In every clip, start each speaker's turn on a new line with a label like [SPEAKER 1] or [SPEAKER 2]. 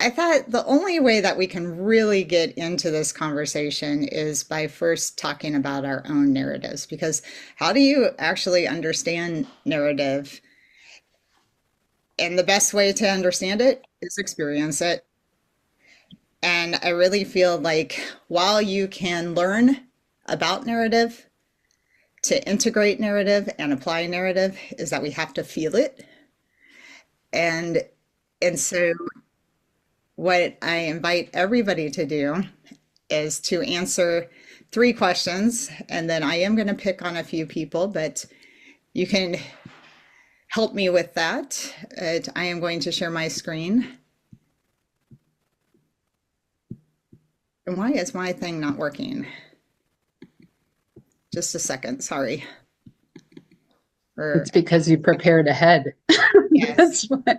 [SPEAKER 1] I thought the only way that we can really get into this conversation is by first talking about our own narratives, because how do you actually understand narrative? And the best way to understand it is experience it. And I really feel like while you can learn about narrative, to integrate narrative and apply narrative is that we have to feel it. And so what I invite everybody to do is to answer three questions, and then I am going to pick on a few people, but you can help me with that. I am going to share my screen. And why is my thing not working? Just a second, sorry.
[SPEAKER 2] It's because you prepared ahead.
[SPEAKER 1] Yes,
[SPEAKER 2] That's why.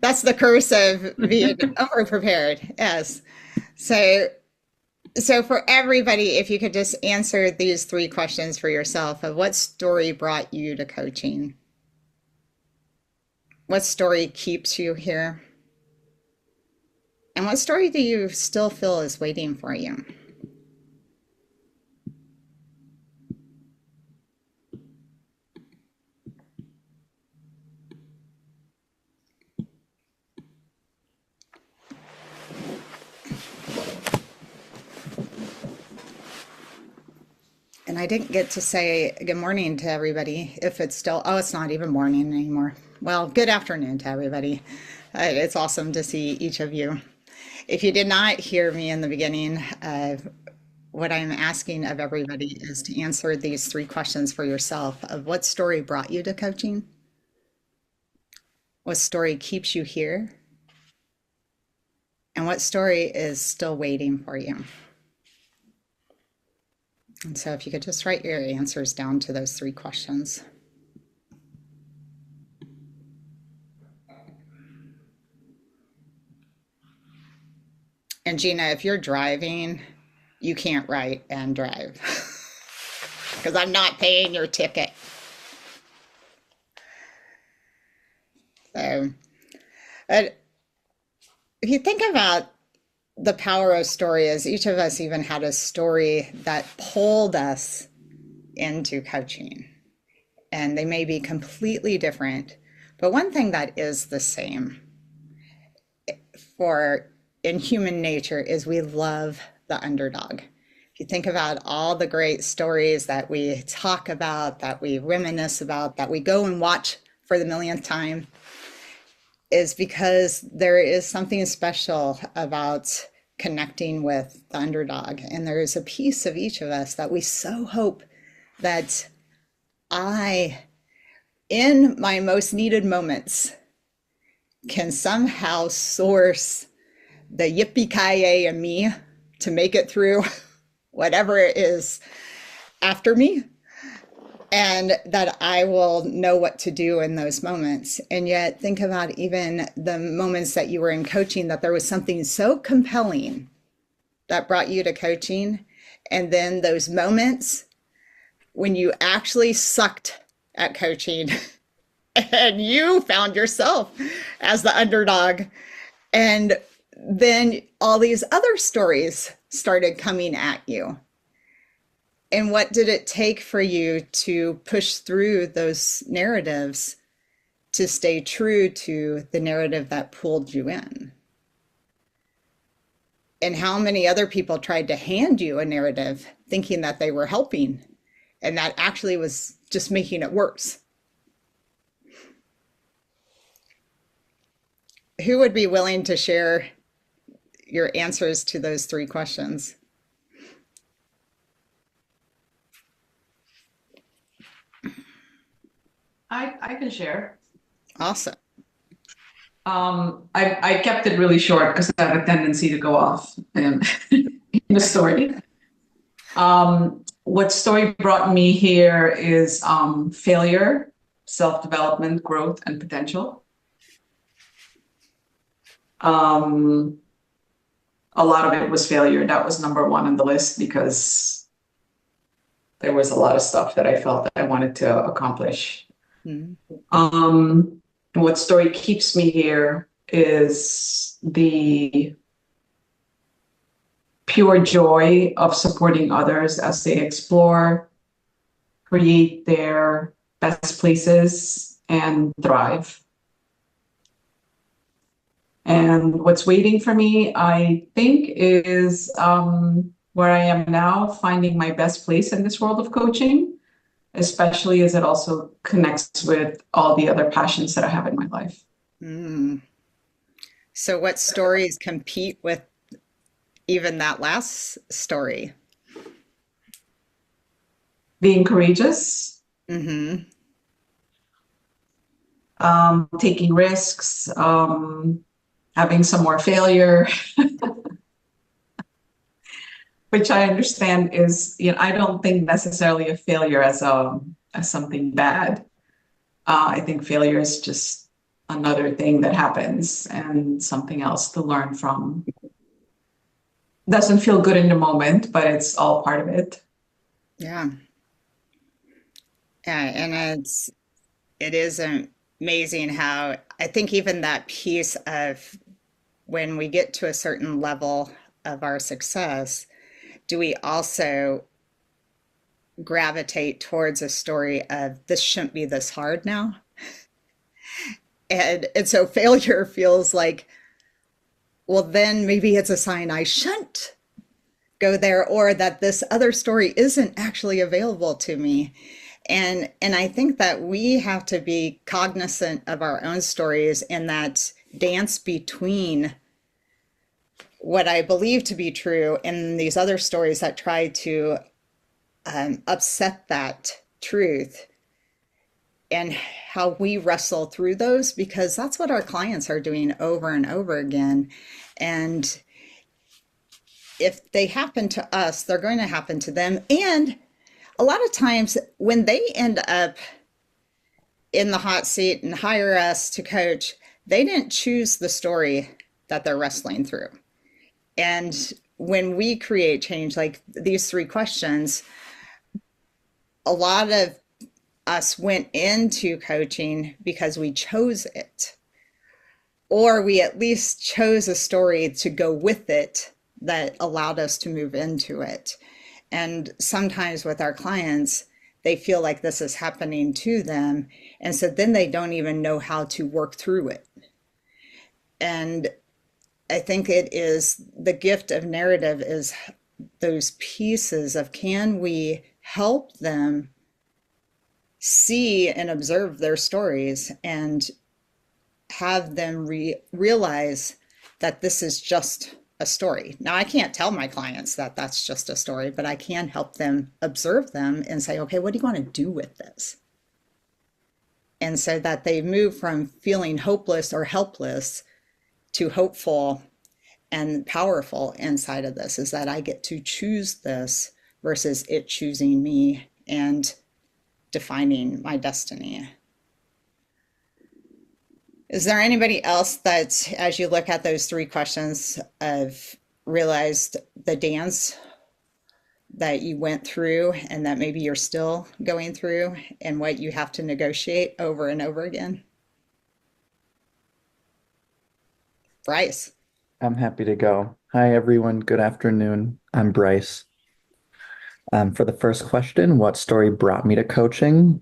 [SPEAKER 1] that's the curse of being over prepared. Yes. So, so for everybody, if you could just answer these three questions for yourself of what story brought you to coaching? What story keeps you here? And what story do you still feel is waiting for you? And I didn't get to say good morning to everybody. If it's still, oh, it's not even morning anymore. Well, good afternoon to everybody. It's awesome to see each of you. If you did not hear me in the beginning, what I'm asking of everybody is to answer these three questions for yourself of what story brought you to coaching? What story keeps you here? And what story is still waiting for you? And so if you could just write your answers down to those three questions. And Gina, if you're driving, you can't write and drive because I'm not paying your ticket. So, but if you think about the power of story, as each of us even had a story that pulled us into coaching, and they may be completely different, but one thing that is the same for in human nature is we love the underdog. If you think about all the great stories that we talk about, that we reminisce about, that we go and watch for the millionth time, is because there is something special about connecting with the underdog. And there is a piece of each of us that we so hope that I, in my most needed moments, can somehow source the yippee-ki-yay in me to make it through whatever it is after me, and that I will know what to do in those moments. And yet, think about even the moments that you were in coaching, that there was something so compelling that brought you to coaching. And then those moments when you actually sucked at coaching and you found yourself as the underdog. And then all these other stories started coming at you. And what did it take for you to push through those narratives to stay true to the narrative that pulled you in? And how many other people tried to hand you a narrative thinking that they were helping, and that actually was just making it worse? Who would be willing to share your answers to those three questions?
[SPEAKER 3] I can share.
[SPEAKER 1] Awesome.
[SPEAKER 3] I kept it really short because I have a tendency to go off in the story. What story brought me here is failure, self-development, growth, and potential. A lot of it was failure. That was number one on the list because there was a lot of stuff that I felt that I wanted to accomplish.
[SPEAKER 1] Mm-hmm.
[SPEAKER 3] What story keeps me here is the pure joy of supporting others as they explore, create their best places, and thrive. And what's waiting for me, I think, is where I am now, finding my best place in this world of coaching, especially as it also connects with all the other passions that I have in my life.
[SPEAKER 1] Mm. So, what stories compete with even that last story?
[SPEAKER 3] Being courageous,
[SPEAKER 1] Mm-hmm.
[SPEAKER 3] taking risks, having some more failure, which I understand is, I don't think necessarily a failure as something bad. I think failure is just another thing that happens and something else to learn from. Doesn't feel good in the moment, but it's all part of it.
[SPEAKER 1] Yeah. Yeah, and it is amazing how I think even that piece of when we get to a certain level of our success, do we also gravitate towards a story of this shouldn't be this hard now? And so failure feels like, well, then maybe it's a sign I shouldn't go there, or that this other story isn't actually available to me. And I think that we have to be cognizant of our own stories and that dance between what I believe to be true and these other stories that try to upset that truth, and how we wrestle through those, because that's what our clients are doing over and over again. And if they happen to us, they're going to happen to them. And a lot of times when they end up in the hot seat and hire us to coach, they didn't choose the story that they're wrestling through. And when we create change, like these three questions, a lot of us went into coaching because we chose it, or we at least chose a story to go with it that allowed us to move into it. And sometimes with our clients, they feel like this is happening to them. And so then they don't even know how to work through it. And I think it is the gift of narrative is those pieces of, can we help them see and observe their stories and have them realize that this is just a story. Now, I can't tell my clients that that's just a story, but I can help them observe them and say, okay, what do you want to do with this? And so that they move from feeling hopeless or helpless to hopeful and powerful inside of this, is that I get to choose this versus it choosing me and defining my destiny. Is there anybody else that, as you look at those three questions, have realized the dance that you went through and that maybe you're still going through, and what you have to negotiate over and over again? Bryce.
[SPEAKER 4] I'm happy to go. Hi, everyone. Good afternoon. I'm Bryce. For the first question, what story brought me to coaching?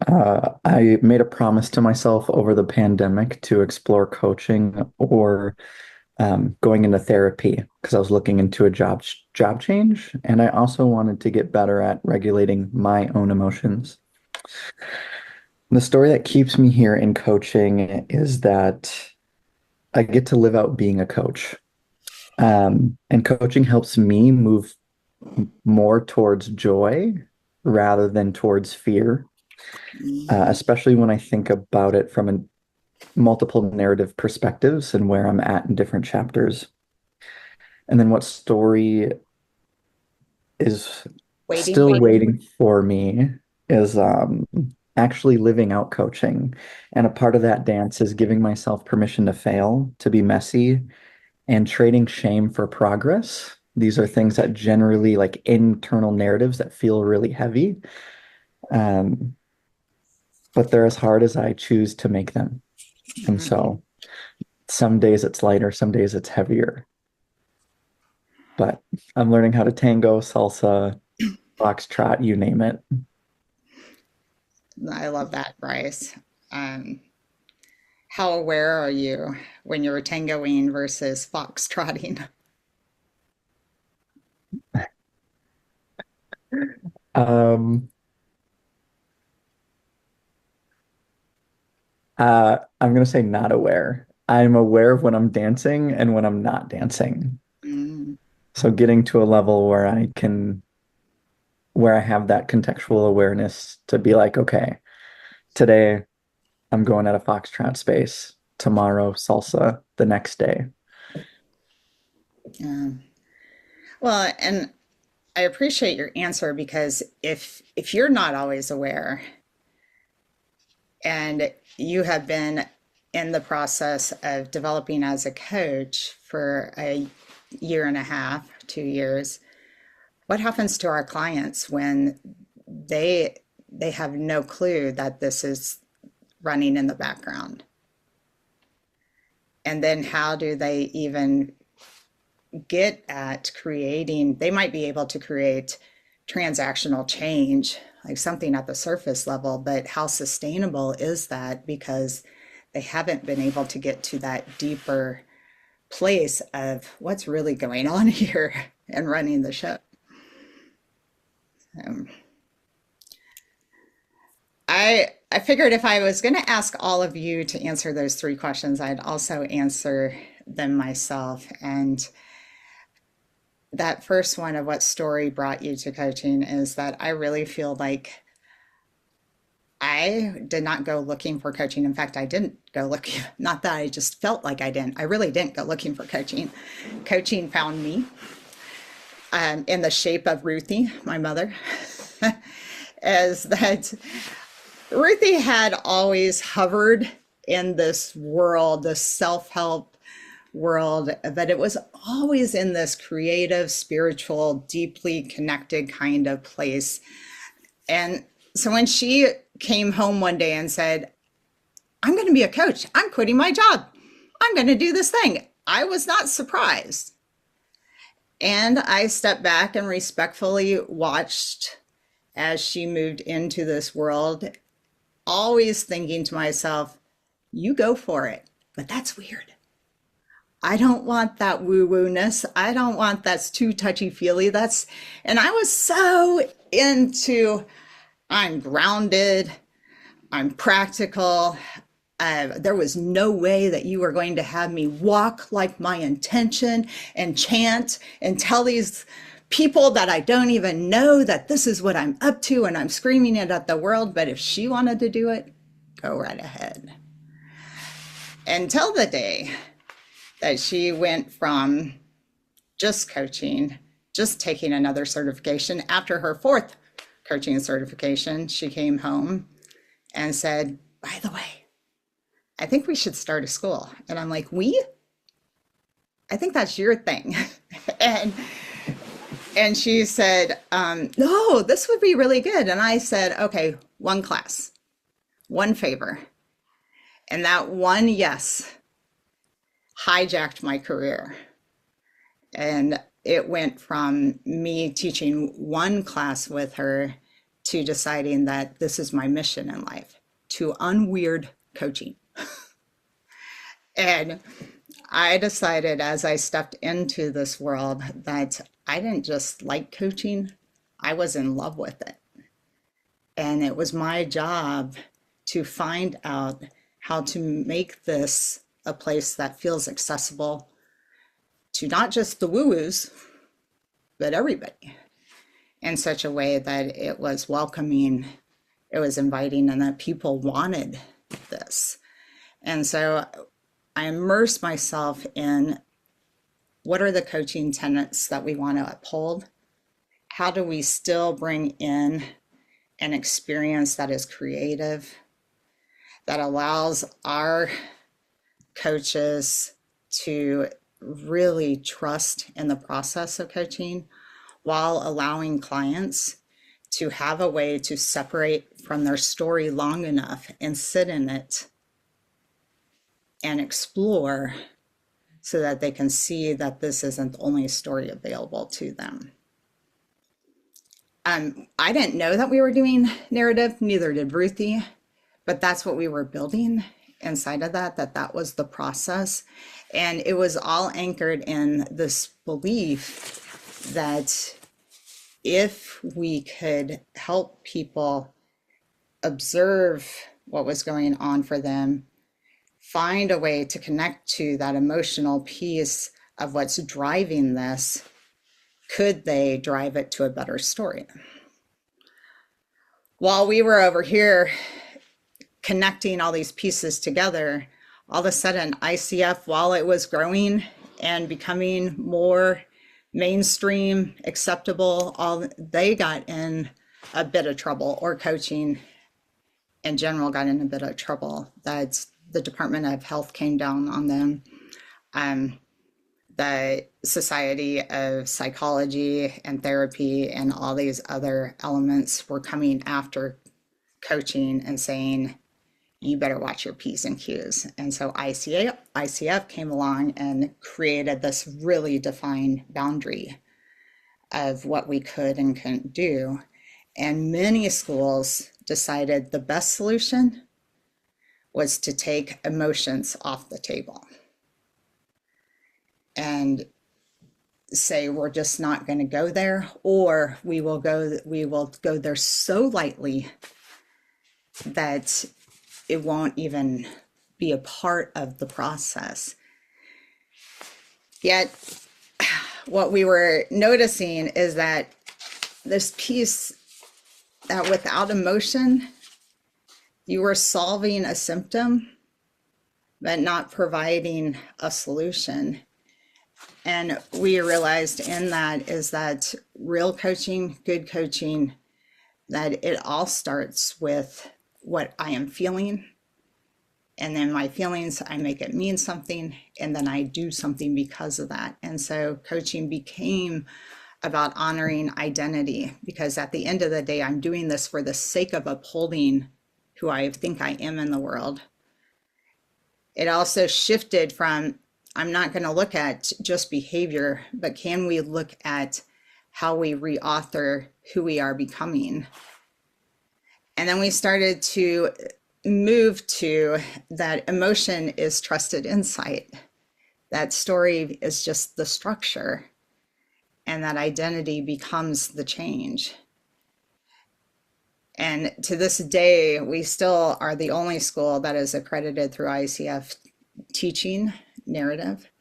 [SPEAKER 4] I made a promise to myself over the pandemic to explore coaching or going into therapy because I was looking into a job change, and I also wanted to get better at regulating my own emotions. The story that keeps me here in coaching is that I get to live out being a coach. And coaching helps me move more towards joy rather than towards fear, especially when I think about it from multiple narrative perspectives and where I'm at in different chapters. And then what story is
[SPEAKER 1] Waiting for
[SPEAKER 4] still
[SPEAKER 1] you.
[SPEAKER 4] waiting for me is actually living out coaching. And a part of that dance is giving myself permission to fail, to be messy, and trading shame for progress. These are things that generally like internal narratives that feel really heavy. Um, but they're as hard as I choose to make them. And so Some days it's lighter, some days it's heavier. But I'm learning how to tango, salsa, foxtrot, you name it.
[SPEAKER 1] I love that, Bryce. Um, how aware are you when you're tangoing versus foxtrotting?
[SPEAKER 4] Um, I'm gonna say not aware. I'm aware of when I'm dancing and when I'm not dancing.
[SPEAKER 1] Mm,
[SPEAKER 4] So getting to a level where I have that contextual awareness to be like, okay, today I'm going at a foxtrot space, tomorrow salsa, the next day.
[SPEAKER 1] yeah. Well, and I appreciate your answer because if you're not always aware and you have been in the process of developing as a coach for a year and a half, 2 years, what happens to our clients when they have no clue that this is running in the background? And then how do they even get at creating? They might be able to create transactional change, like something at the surface level, but how sustainable is that? Because they haven't been able to get to that deeper place of what's really going on here and running the ship. Um, I figured if I was going to ask all of you to answer those three questions, I'd also answer them myself. And that first one of what story brought you to coaching is that I really feel like I did not go looking for coaching. In fact, I didn't go looking, not that I just felt like I didn't. I really didn't go looking for coaching. Coaching found me in the shape of Ruthie, my mother, as that Ruthie had always hovered in this world, this self help world, but it was always in this creative, spiritual, deeply connected kind of place. And so when she came home one day and said, I'm going to be a coach, I'm quitting my job, I'm going to do this thing, I was not surprised. And I stepped back and respectfully watched as she moved into this world, always thinking to myself, you go for it, but that's weird. I don't want that woo woo ness. I don't want that's too touchy feely. And I was so into I'm grounded, I'm practical. There was no way that you were going to have me walk like my intention and chant and tell these people that I don't even know that this is what I'm up to and I'm screaming it at the world. But if she wanted to do it, go right ahead. Until the day that she went from just coaching, just taking another certification. After her fourth coaching certification, she came home and said, by the way, I think we should start a school. And I'm like, we? I think that's your thing. and and she said, no, this would be really good. And I said, okay, one class, one favor. And that one yes hijacked my career. And it went from me teaching one class with her to deciding that this is my mission in life, to unweird coaching. And I decided as I stepped into this world that I didn't just like coaching, I was in love with it. And it was my job to find out how to make this a place that feels accessible to not just the woo-woos, but everybody, in such a way that it was welcoming, it was inviting, and that people wanted this. And so I immersed myself in what are the coaching tenets that we want to uphold? How do we still bring in an experience that is creative, that allows our coaches to really trust in the process of coaching while allowing clients to have a way to separate from their story long enough and sit in it and explore so that they can see that this isn't the only story available to them. I didn't know that we were doing narrative, neither did Ruthie, but that's what we were building inside of that was the process. And it was all anchored in this belief that if we could help people observe what was going on for them, find a way to connect to that emotional piece of what's driving this, could they drive it to a better story? While we were over here connecting all these pieces together, all of a sudden ICF, while it was growing and becoming more mainstream, acceptable, they got in a bit of trouble, or coaching in general got in a bit of trouble. That's the Department of Health came down on them. The Society of Psychology and Therapy and all these other elements were coming after coaching and saying, you better watch your P's and Q's. And so ICF came along and created this really defined boundary of what we could and couldn't do. And many schools decided the best solution was to take emotions off the table and say, we're just not going to go there, or we will go there so lightly that it won't even be a part of the process. Yet what we were noticing is that this piece, that without emotion, you were solving a symptom, but not providing a solution. And we realized in that is that real coaching, good coaching, that it all starts with what I am feeling. And then my feelings, I make it mean something, and then I do something because of that. And so coaching became about honoring identity, because at the end of the day, I'm doing this for the sake of upholding who I think I am in the world. It also shifted from, I'm not going to look at just behavior, but can we look at how we reauthor who we are becoming? And then we started to move to that emotion is trusted insight. That story is just the structure, and that identity becomes the change. And to this day, we still are the only school that is accredited through ICF teaching narrative.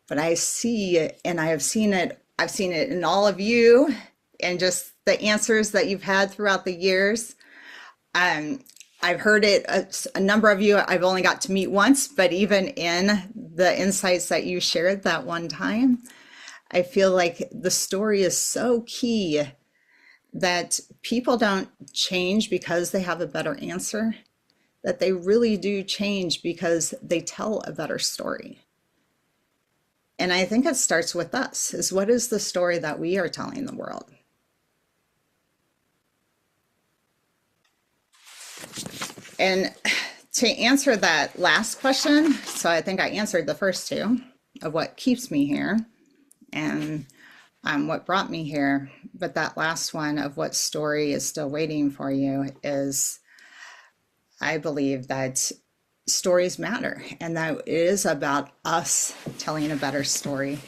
[SPEAKER 1] But I see it, and I've seen it in all of you, and just the answers that you've had throughout the years. I've heard it, a number of you I've only got to meet once, but even in the insights that you shared that one time, I feel like the story is so key, that people don't change because they have a better answer, that they really do change because they tell a better story. And I think it starts with us, is what is the story that we are telling the world? And to answer that last question, so I think I answered the first two of what keeps me here and what brought me here. But that last one of what story is still waiting for you is, I believe that stories matter, and that it is about us telling a better story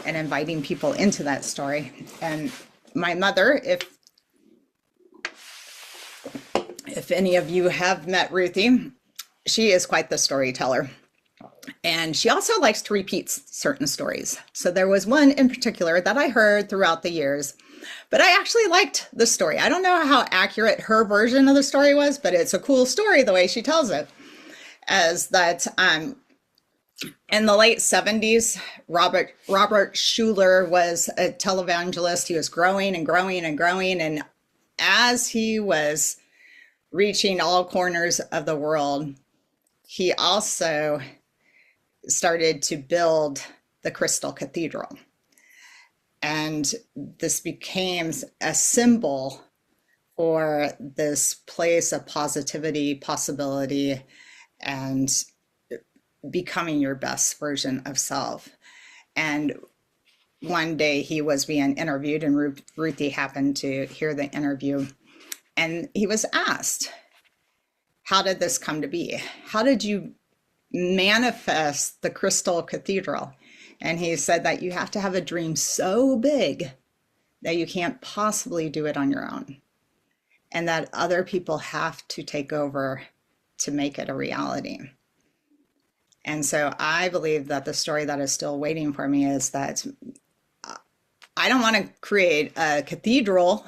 [SPEAKER 1] and inviting people into that story. And my mother, if any of you have met Ruthie, she is quite the storyteller. And she also likes to repeat certain stories. So there was one in particular that I heard throughout the years, but I actually liked the story. I don't know how accurate her version of the story was, but it's a cool story the way she tells it. As that in the late 70s, Robert Schuller was a televangelist. He was growing and growing and growing. And as he was reaching all corners of the world, he also started to build the Crystal Cathedral. And this became a symbol for this place of positivity, possibility, and becoming your best version of self. And one day he was being interviewed, and Ruthie happened to hear the interview, and he was asked, how did this come to be? How did you manifest the Crystal Cathedral? And he said that you have to have a dream so big that you can't possibly do it on your own, and that other people have to take over to make it a reality. And so I believe that the story that is still waiting for me is that I don't want to create a cathedral,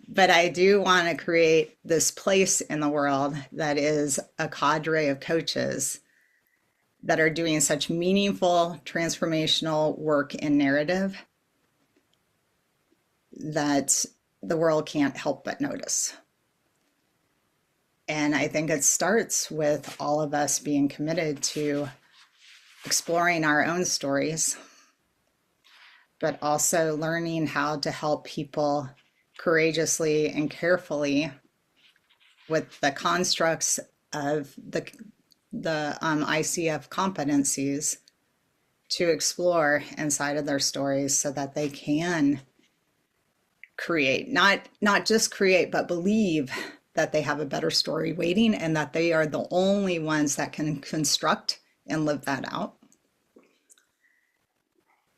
[SPEAKER 1] but I do want to create this place in the world that is a cadre of coaches that are doing such meaningful, transformational work in narrative that the world can't help but notice. And I think it starts with all of us being committed to exploring our own stories, but also learning how to help people courageously and carefully with the constructs of the ICF competencies to explore inside of their stories so that they can create, not just create, but believe that they have a better story waiting, and that they are the only ones that can construct and live that out.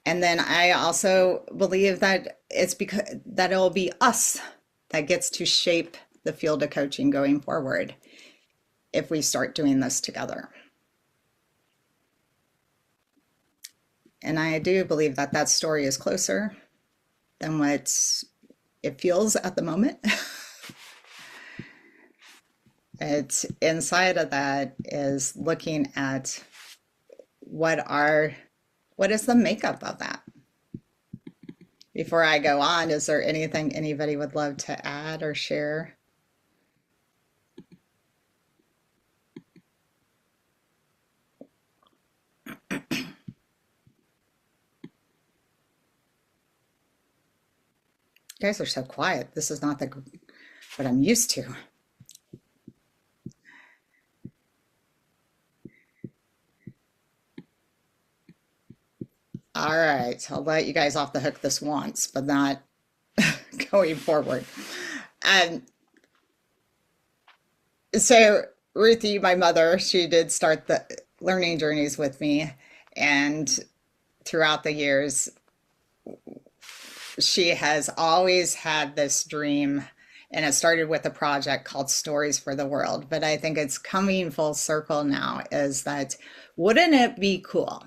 [SPEAKER 1] And then I also believe that it's because that it'll be us that gets to shape the field of coaching going forward if we start doing this together. And I do believe that that story is closer than what it feels at the moment. It's inside of that is looking at what is the makeup of that. Before I go on, is there anything anybody would love to add or share? You guys are so quiet. This is not what I'm used to. All right, I'll let you guys off the hook this once, but not going forward. So Ruthie, my mother, she did start the learning journeys with me, and throughout the years, she has always had this dream, and it started with a project called Stories for the World. But I think it's coming full circle now, is that wouldn't it be cool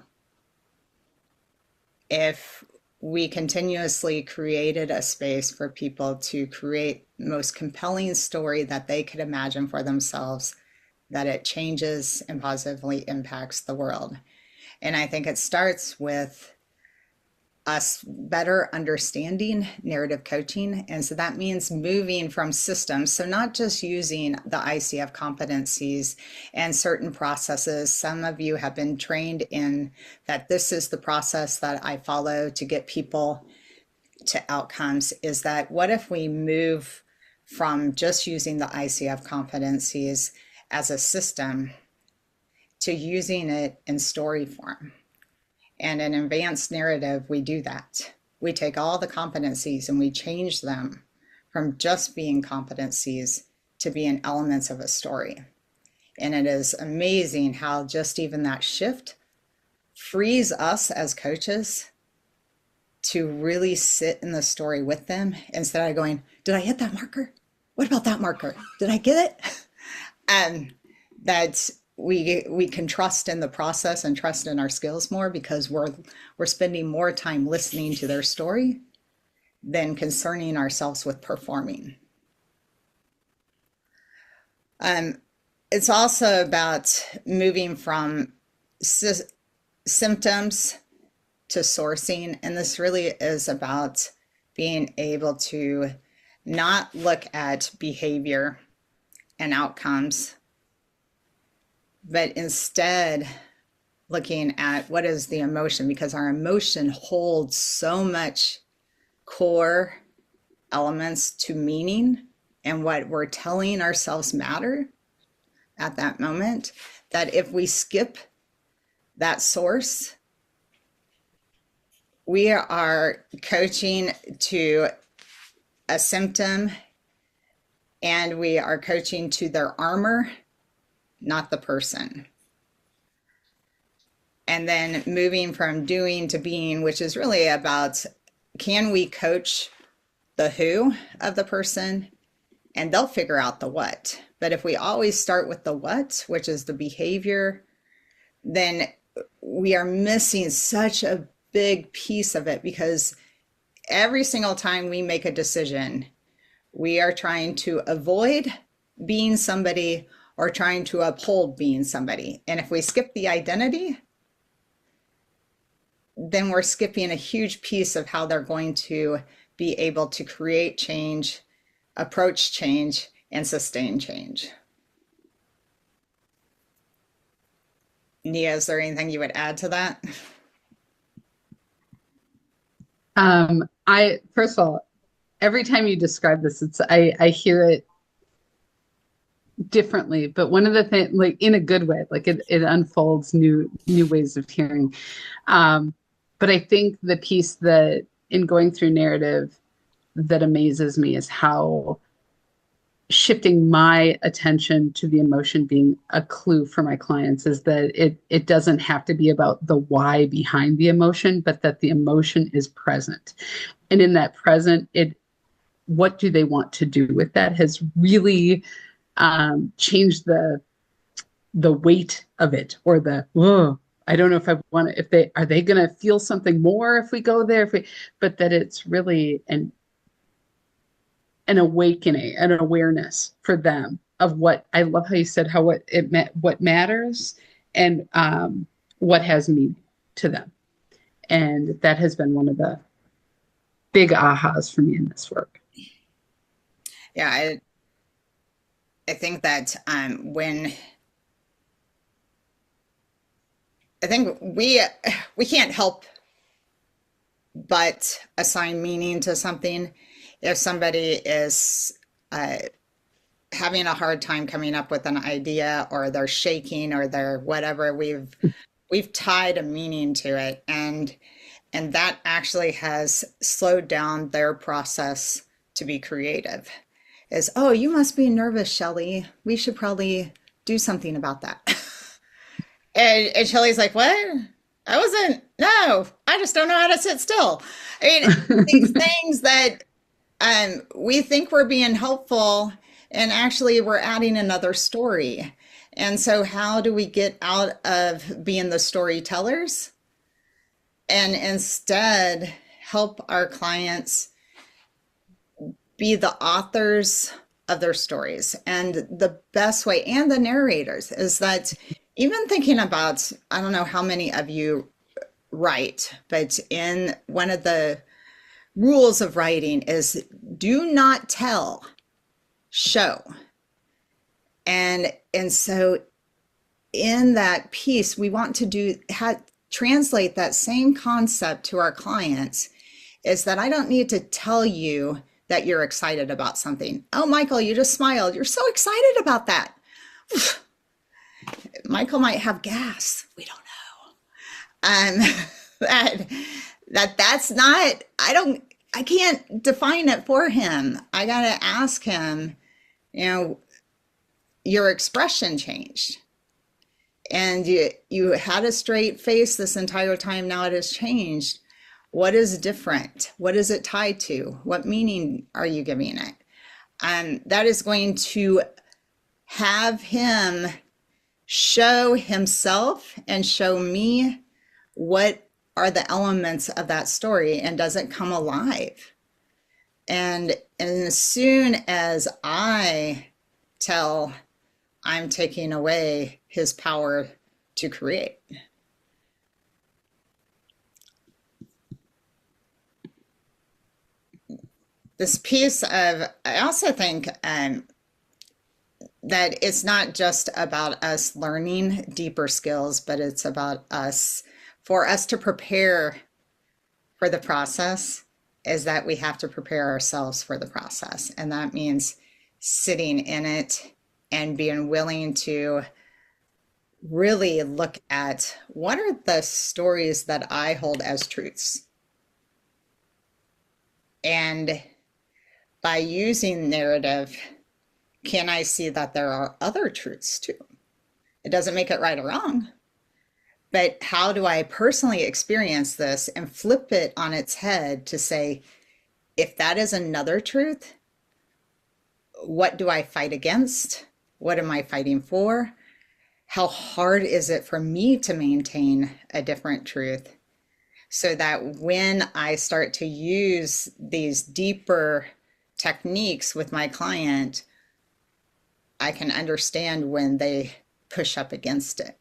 [SPEAKER 1] if we continuously created a space for people to create the most compelling story that they could imagine for themselves, that it changes and positively impacts the world? And I think it starts with us better understanding narrative coaching. And so that means moving from systems. So not just using the ICF competencies and certain processes. Some of you have been trained in that this is the process that I follow to get people to outcomes. Is that what if we move from just using the ICF competencies as a system to using it in story form? And in advanced narrative, we do that. We take all the competencies and we change them from just being competencies to being elements of a story. And it is amazing how just even that shift frees us as coaches to really sit in the story with them instead of going, did I hit that marker? What about that marker? Did I get it? And that we can trust in the process and trust in our skills more, because we're spending more time listening to their story than concerning ourselves with performing. It's also about moving from symptoms to sourcing, and this really is about being able to not look at behavior and outcomes, but instead looking at what is the emotion, because our emotion holds so much core elements to meaning and what we're telling ourselves matter at that moment, that if we skip that source, we are coaching to a symptom and we are coaching to their armor, not the person. And then moving from doing to being, which is really about, can we coach the who of the person, and they'll figure out the what. But if we always start with the what, which is the behavior, then we are missing such a big piece of it, because every single time we make a decision, we are trying to avoid being somebody or trying to uphold being somebody. And if we skip the identity, then we're skipping a huge piece of how they're going to be able to create change, approach change, and sustain change. Nia, is there anything you would add to that?
[SPEAKER 2] First of all, every time you describe this, I hear it differently, but one of the things, like in a good way, like it unfolds new ways of hearing. But I think the piece that in going through narrative that amazes me is how shifting my attention to the emotion being a clue for my clients is that it doesn't have to be about the why behind the emotion, but that the emotion is present. And in that present, what do they want to do with that has really changed the weight of it, or the, whoa, I don't know if I want to, are they going to feel something more if we go there? But that it's really an awakening, an awareness for them of what, I love how you said how what matters and what has meaning to them. And that has been one of the big ahas for me in this work.
[SPEAKER 1] Yeah, I think that when I think we can't help but assign meaning to something. If somebody is having a hard time coming up with an idea, or they're shaking, or they're whatever, we've tied a meaning to it, and that actually has slowed down their process to be creative. Is, oh, you must be nervous, Shelley. We should probably do something about that. And Shelley's like, what? I wasn't, no, I just don't know how to sit still. I mean, these things that we think we're being helpful, and actually we're adding another story. And so how do we get out of being the storytellers and instead help our clients be the authors of their stories? And the best way, and the narrators, is that even thinking about, I don't know how many of you write, but in one of the rules of writing is do not tell, show. And so in that piece, we want to translate that same concept to our clients, is that I don't need to tell you that you're excited about something. Oh, Michael, you just smiled. You're so excited about that. Michael might have gas. We don't know. That's not, I can't define it for him. I got to ask him, your expression changed. And you had a straight face this entire time. Now it has changed. What is different? What is it tied to? What meaning are you giving it? That is going to have him show himself and show me what are the elements of that story, and does it come alive? And as soon as I tell, I'm taking away his power to create. This piece of, I also think that it's not just about us learning deeper skills, but it's about for us to prepare for the process, is that we have to prepare ourselves for the process. And that means sitting in it and being willing to really look at what are the stories that I hold as truths. And by using narrative, can I see that there are other truths too? It doesn't make it right or wrong, but how do I personally experience this and flip it on its head to say, if that is another truth, what do I fight against? What am I fighting for? How hard is it for me to maintain a different truth? So that when I start to use these deeper techniques with my client, I can understand when they push up against it,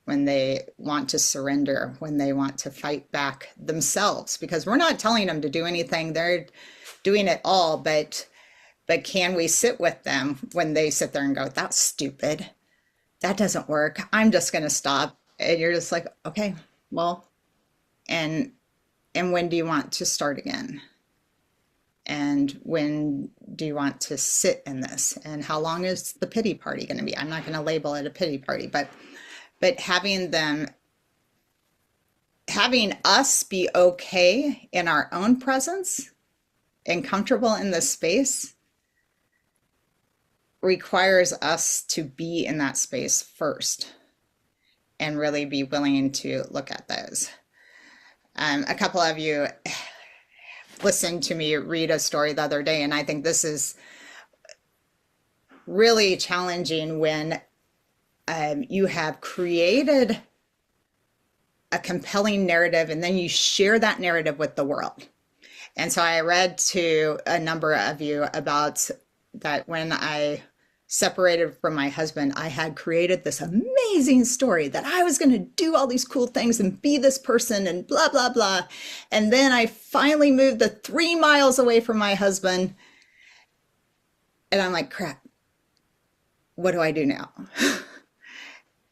[SPEAKER 1] when they want to surrender, when they want to fight back themselves, because we're not telling them to do anything. They're doing it all, but can we sit with them when they sit there and go, that's stupid. That doesn't work. I'm just going to stop. And you're just like, okay, well, and when do you want to start again? And when do you want to sit in this? And how long is the pity party going to be? I'm not going to label it a pity party, but having us be okay in our own presence and comfortable in this space requires us to be in that space first and really be willing to look at those. A couple of you listened to me read a story the other day, and I think this is really challenging when you have created a compelling narrative and then you share that narrative with the world. And so I read to a number of you about that when I separated from my husband, I had created this amazing story that I was going to do all these cool things and be this person and blah, blah, blah. And then I finally moved the 3 miles away from my husband. And I'm like, crap, what do I do now?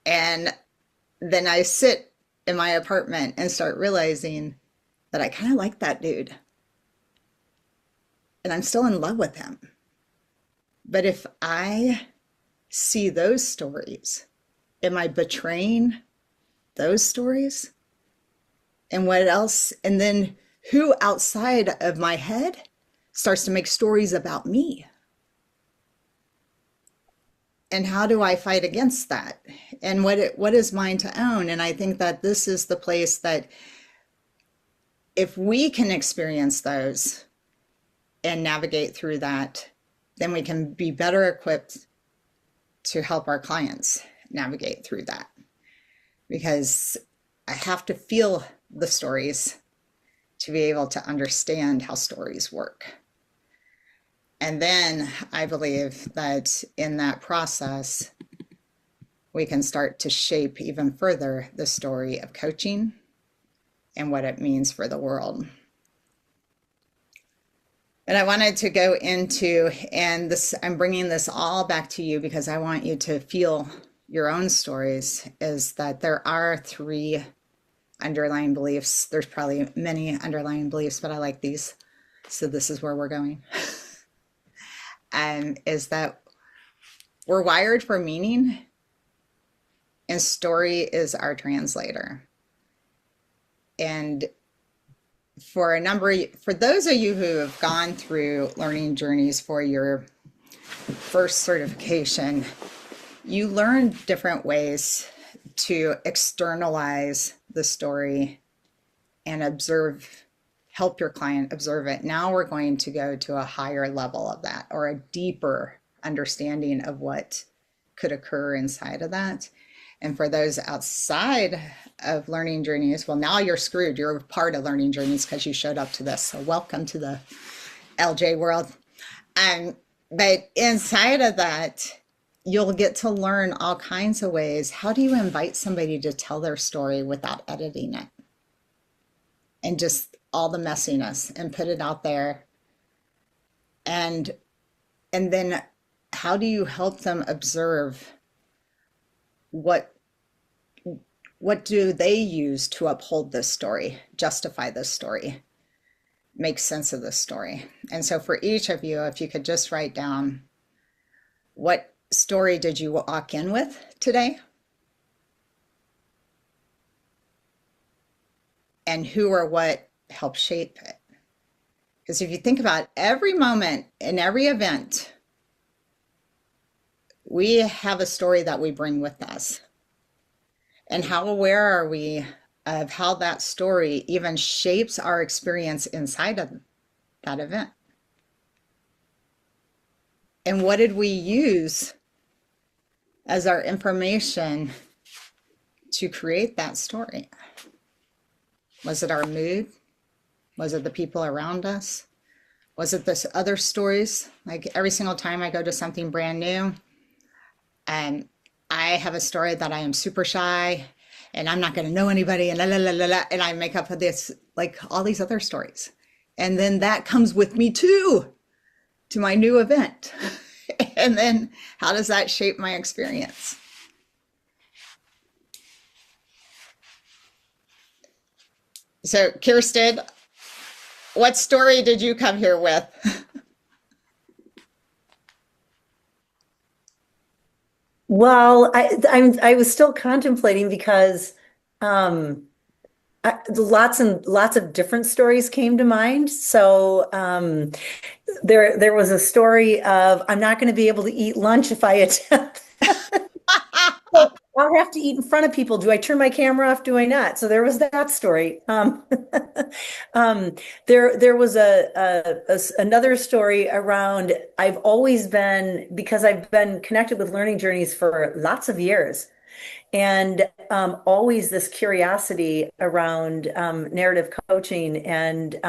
[SPEAKER 1] And then I sit in my apartment and start realizing that I kind of like that dude. And I'm still in love with him. But if I see those stories, am I betraying those stories? And what else? And then who outside of my head starts to make stories about me? And how do I fight against that? And what is mine to own? And I think that this is the place that if we can experience those and navigate through that, then we can be better equipped to help our clients navigate through that. Because I have to feel the stories to be able to understand how stories work. And then I believe that in that process, we can start to shape even further the story of coaching and what it means for the world. And I wanted to go into, and this, I'm bringing this all back to you because I want you to feel your own stories, is that there are 3 underlying beliefs. There's probably many underlying beliefs, but I like these. So this is where we're going. And is that we're wired for meaning, and story is our translator. And for those of you who have gone through learning journeys for your first certification, you learn different ways to externalize the story and help your client observe it. Now we're going to go to a higher level of that, or a deeper understanding of what could occur inside of that. And for those outside of learning journeys, well, now you're screwed. You're part of learning journeys because you showed up to this. So welcome to the LJ world. But inside of that, you'll get to learn all kinds of ways. How do you invite somebody to tell their story without editing it? And just all the messiness, and put it out there. And then how do you help them observe what do they use to uphold this story, justify this story, make sense of this story? And so for each of you, if you could just write down, what story did you walk in with today? and who or what helped shape it. Because if you think about every moment in every event, we have a story that we bring with us. And how aware are we of how that story even shapes our experience inside of that event? And what did we use as our information to create that story? Was it our mood? Was it the people around us? Was it this other stories? Like every single time I go to something brand new, and I have a story that I am super shy and I'm not going to know anybody and la la la la la, and I make up this, like all these other stories. And then that comes with me too to my new event. And then how does that shape my experience? So, Kirsten, what story did you come here with?
[SPEAKER 5] Well, I was still contemplating because lots and lots of different stories came to mind. So there was a story of I'm not going to be able to eat lunch if I attempt. Well, I'll have to eat in front of people. Do I turn my camera off? Do I not? So there was that story. There was another story around. I've always been, because I've been connected with learning journeys for lots of years, and always this curiosity around narrative coaching. And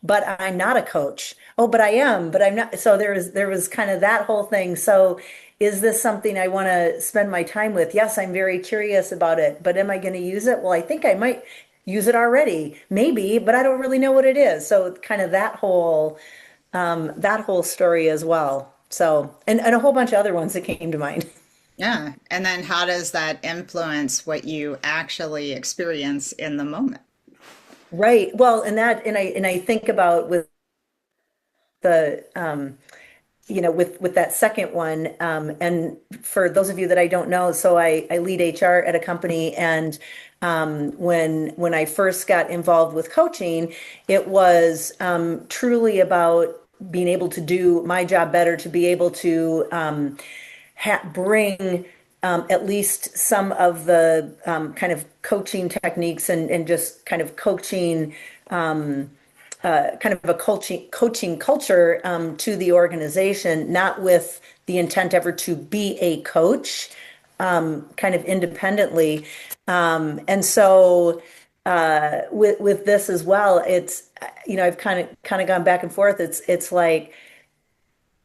[SPEAKER 5] but I'm not a coach. Oh, but I am. But I'm not. So there was kind of that whole thing. So is this something I want to spend my time with? Yes, I'm very curious about it. But am I going to use it? Well, I think I might use it already, maybe, but I don't really know what it is. So kind of that whole story as well. So and a whole bunch of other ones that came to mind.
[SPEAKER 1] Yeah. And then how does that influence what you actually experience in the moment?
[SPEAKER 5] Right. Well, and I think about with the with that second one, and for those of you that I don't know, so I lead HR at a company, and when I first got involved with coaching, it was truly about being able to do my job better, to be able to bring at least some of the kind of coaching techniques and just kind of coaching kind of a coaching culture to the organization, not with the intent ever to be a coach, kind of independently. And so with this as well, it's I've kind of gone back and forth. It's like,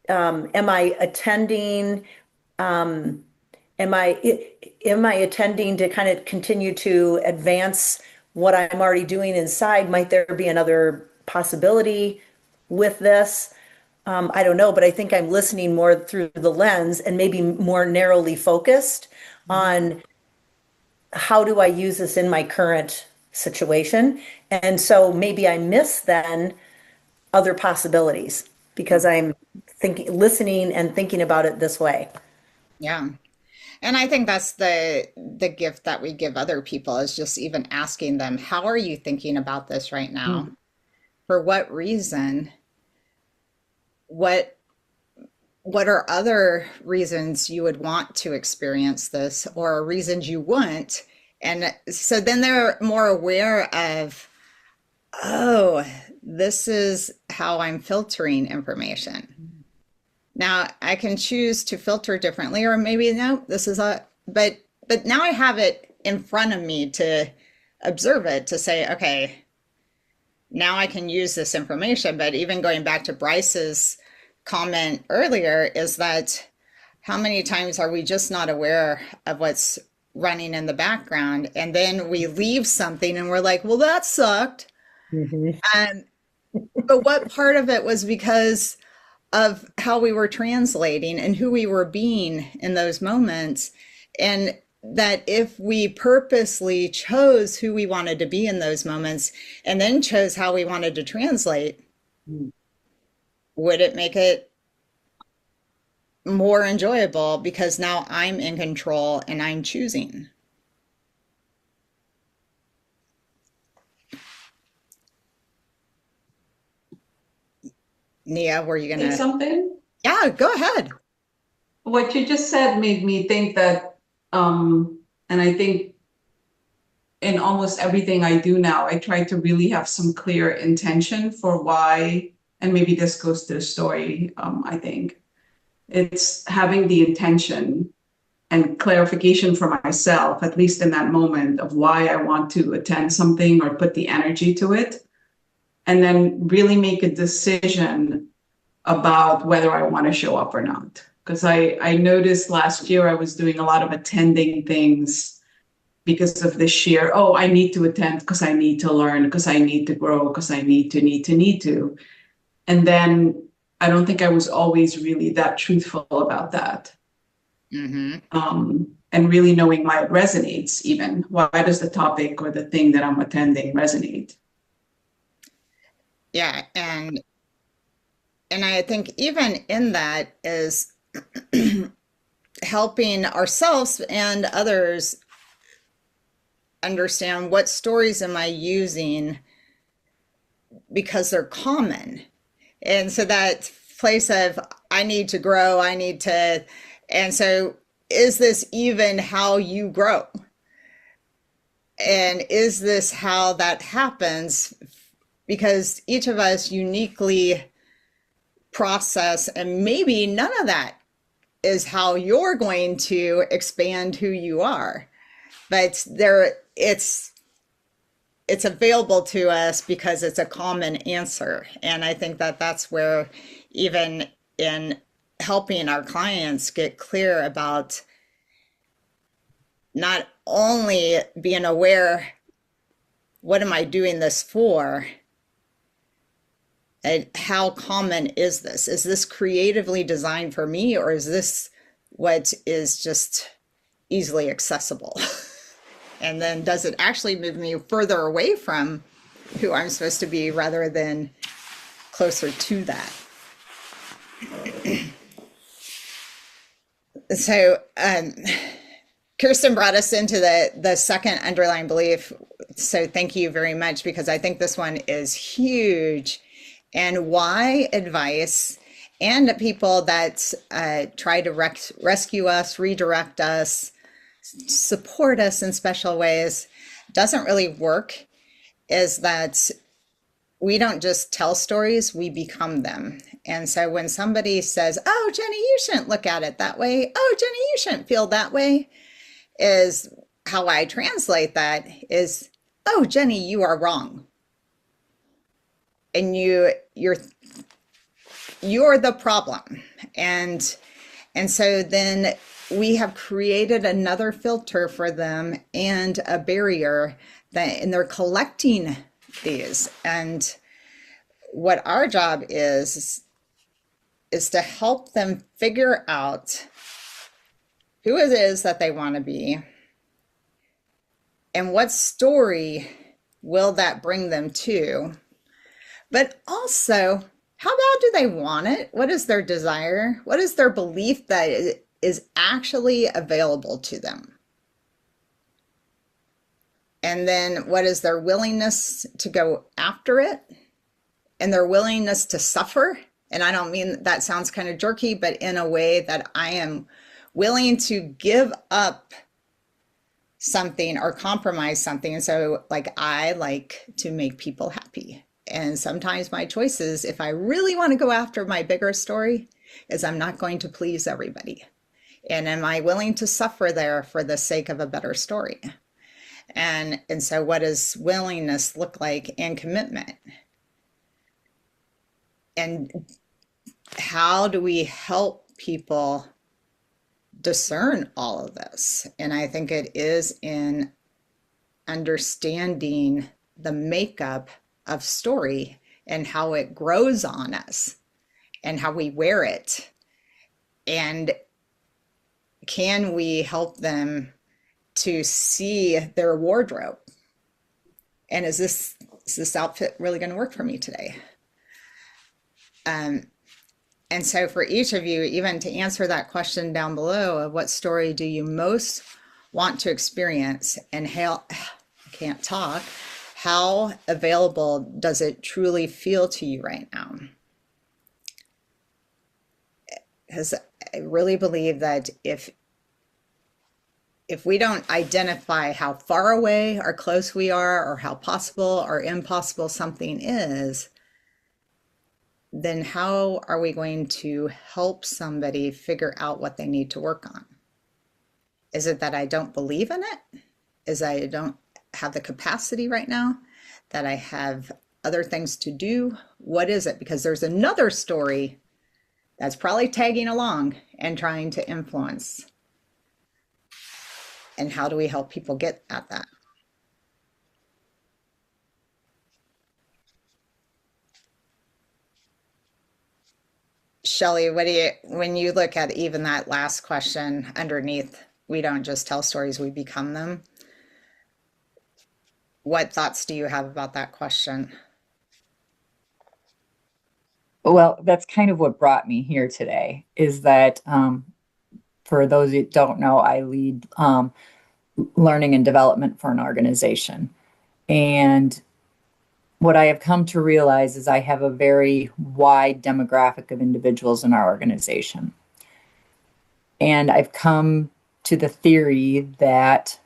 [SPEAKER 5] am I attending? Am I am I attending to kind of continue to advance what I'm already doing inside? Might there be another possibility with this? I don't know, but I think I'm listening more through the lens and maybe more narrowly focused on how do I use this in my current situation. And so maybe I miss then other possibilities because I'm listening and thinking about it this way.
[SPEAKER 1] Yeah. And I think that's the gift that we give other people is just even asking them, how are you thinking about this right now? For what reason? What what are other reasons you would want to experience this or reasons you wouldn't? And so then they're more aware of, oh, this is how I'm filtering information. Now I can choose to filter differently, or maybe no, this is but now I have it in front of me to observe it, to say, okay, now I can use this information. But even going back to Bryce's comment earlier, is that how many times are we just not aware of what's running in the background? And then we leave something and we're like, well, that sucked. And but what part of it was because of how we were translating and who we were being in those moments? And that if we purposely chose who we wanted to be in those moments and then chose how we wanted to translate, would it make it more enjoyable because now I'm in control and I'm choosing? Nia, were you
[SPEAKER 3] Say
[SPEAKER 1] gonna?
[SPEAKER 3] something?
[SPEAKER 1] Yeah, go ahead.
[SPEAKER 3] What you just said made me think that, and I think in almost everything I do now, I try to really have some clear intention for why, and maybe this goes to the story, I think. It's having the intention and clarification for myself, at least in that moment, of why I want to attend something or put the energy to it, and then really make a decision about whether I want to show up or not. Because I noticed last year I was doing a lot of attending things because of the sheer, oh, I need to attend because I need to learn, because I need to grow, because I need to. And then I don't think I was always really that truthful about that.
[SPEAKER 1] Mm-hmm.
[SPEAKER 3] And really knowing why it resonates, even. Why does the topic or the thing that I'm attending resonate?
[SPEAKER 1] Yeah, and I think even in that is helping ourselves and others understand what stories am I using because they're common. And so that place of I need to grow, I need to, and so is this even how you grow? And is this how that happens? Because each of us uniquely process, and maybe none of that is how you're going to expand who you are. But it's available to us because it's a common answer. And I think that that's where, even in helping our clients get clear about not only being aware, what am I doing this for? And how common is this? Is this creatively designed for me, or is this what is just easily accessible? And then does it actually move me further away from who I'm supposed to be rather than closer to that? So Kirsten brought us into the second underlying belief. So thank you very much, because I think this one is huge. And why advice and people that try to rescue us, redirect us, support us in special ways doesn't really work is that we don't just tell stories, we become them. And so when somebody says, oh, Jenny, you shouldn't look at it that way. Oh, Jenny, you shouldn't feel that way, is how I translate that is, oh, Jenny, you are wrong. And you're the problem. And so then we have created another filter for them and a barrier that, and they're collecting these. And what our job is to help them figure out who it is that they want to be and what story will that bring them to. But also, how bad do they want it? What is their desire? What is their belief that it is actually available to them? And then what is their willingness to go after it and their willingness to suffer? And I don't mean that sounds kind of jerky, but in a way that I am willing to give up something or compromise something. And so, like, I like to make people happy. And sometimes my choices, if I really want to go after my bigger story, is I'm not going to please everybody. And am I willing to suffer there for the sake of a better story? And so what does willingness look like and commitment? And how do we help people discern all of this? And I think it is in understanding the makeup of story and how it grows on us and how we wear it. And can we help them to see their wardrobe? And is this outfit really going to work for me today? And so for each of you, even to answer that question down below of what story do you most want to experience, and how, I can't talk, how available does it truly feel to you right now? Because I really believe that if we don't identify how far away or close we are, or how possible or impossible something is, then how are we going to help somebody figure out what they need to work on? Is it that I don't believe in it? Is I don't have the capacity right now? That I have other things to do? What is it? Because there's another story that's probably tagging along and trying to influence. And how do we help people get at that? Shelley, when you look at even that last question underneath, we don't just tell stories, we become them. What thoughts do you have about that question?
[SPEAKER 6] Well, that's kind of what brought me here today is that for those that don't know, I lead learning and development for an organization. And what I have come to realize is I have a very wide demographic of individuals in our organization. And I've come to the theory that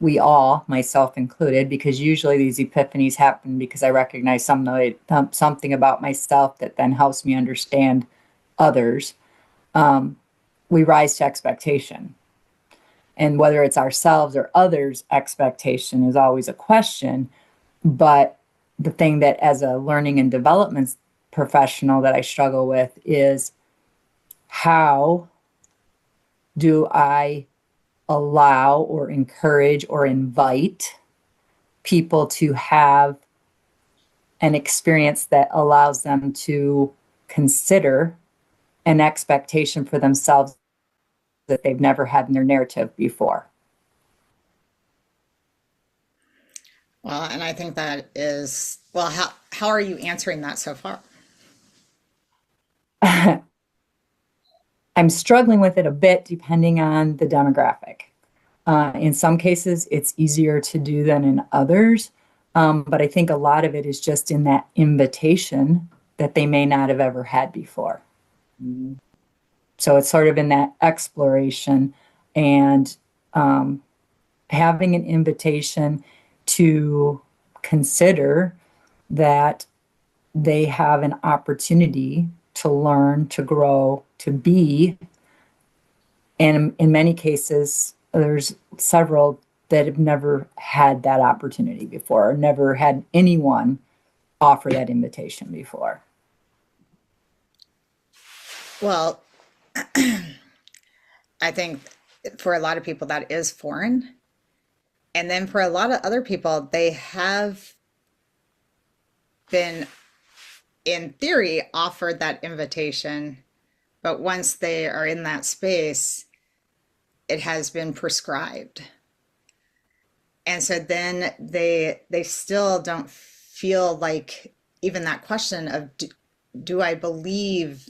[SPEAKER 6] we all, myself included, because usually these epiphanies happen because I recognize something about myself that then helps me understand others. We rise to expectation. And whether it's ourselves or others' expectation is always a question. But the thing that as a learning and development professional that I struggle with is how do I allow or encourage or invite people to have an experience that allows them to consider an expectation for themselves that they've never had in their narrative before.
[SPEAKER 1] Well, and I think that is, well, how are you answering that so far?
[SPEAKER 6] I'm struggling with it a bit depending on the demographic. In some cases, it's easier to do than in others. But I think a lot of it is just in that invitation that they may not have ever had before. Mm-hmm. So it's sort of in that exploration and having an invitation to consider that they have an opportunity to learn, to grow, to be. And in many cases, there's several that have never had that opportunity before, or never had anyone offer that invitation before.
[SPEAKER 1] Well, I think for a lot of people that is foreign. And then for a lot of other people, they have been, in theory, offered that invitation. But once they are in that space, it has been prescribed. And so then they still don't feel like even that question of do I believe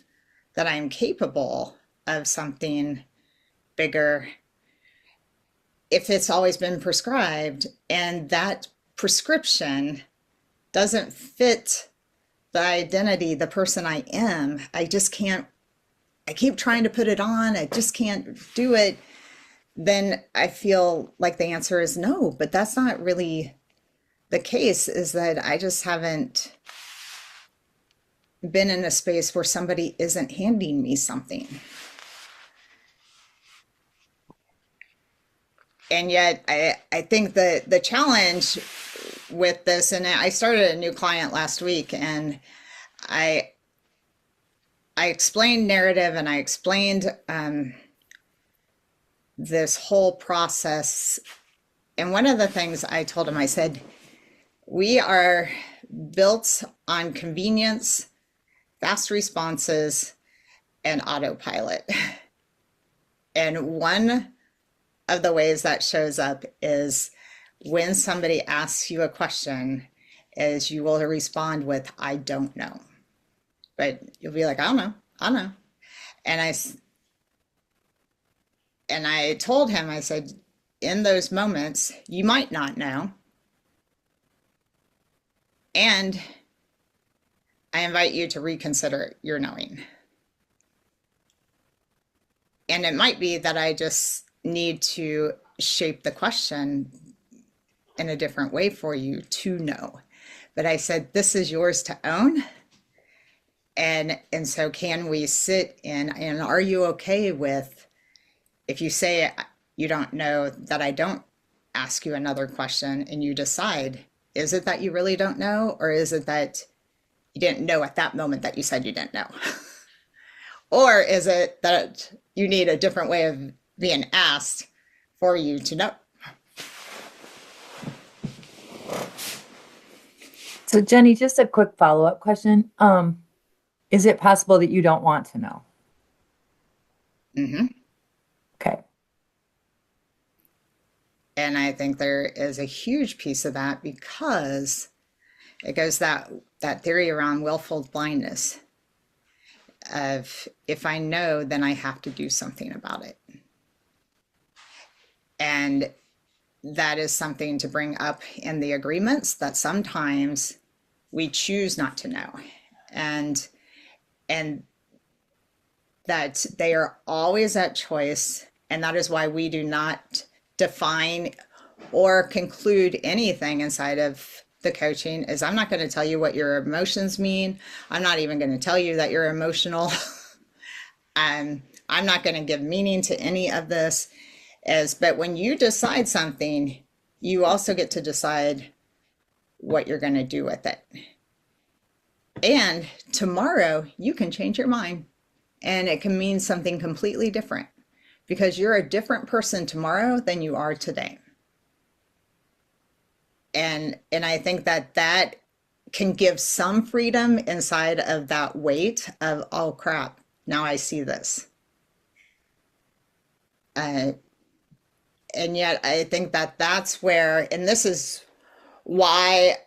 [SPEAKER 1] that I'm capable of something bigger if it's always been prescribed, and that prescription doesn't fit the identity, the person I am. I just can't, I keep trying to put it on, I just can't do it. Then I feel like the answer is no, but that's not really the case, is that I just haven't been in a space where somebody isn't handing me something. And yet I think the challenge with this, and I started a new client last week, and I explained narrative, and I explained this whole process. And one of the things I told him, I said, we are built on convenience, fast responses, and autopilot. And one of the ways that shows up is when somebody asks you a question, is you will respond with, I don't know. But you'll be like, I don't know, I don't know. And I told him, I said, in those moments, you might not know. And I invite you to reconsider your knowing. And it might be that I just need to shape the question in a different way for you to know. But I said, this is yours to own. And so can we sit in, and are you okay with, if you say you don't know, that I don't ask you another question and you decide, is it that you really don't know? Or is it that you didn't know at that moment that you said you didn't know? Or is it that you need a different way of being asked for you to know?
[SPEAKER 6] So Jenny, just a quick follow-up question. Is it possible that you don't want to know?
[SPEAKER 1] Mm-hmm.
[SPEAKER 6] Okay.
[SPEAKER 1] And I think there is a huge piece of that because it goes that theory around willful blindness of, if I know, then I have to do something about it. And that is something to bring up in the agreements, that sometimes we choose not to know. And that they are always at choice. And that is why we do not define or conclude anything inside of the coaching. Is I'm not going to tell you what your emotions mean. I'm not even going to tell you that you're emotional. I'm not going to give meaning to any of this. But when you decide something, you also get to decide what you're going to do with it. And tomorrow you can change your mind, and it can mean something completely different, because you're a different person tomorrow than you are today. And I think that can give some freedom inside of that weight of, oh crap, now I see this. And yet I think that's where, and this is why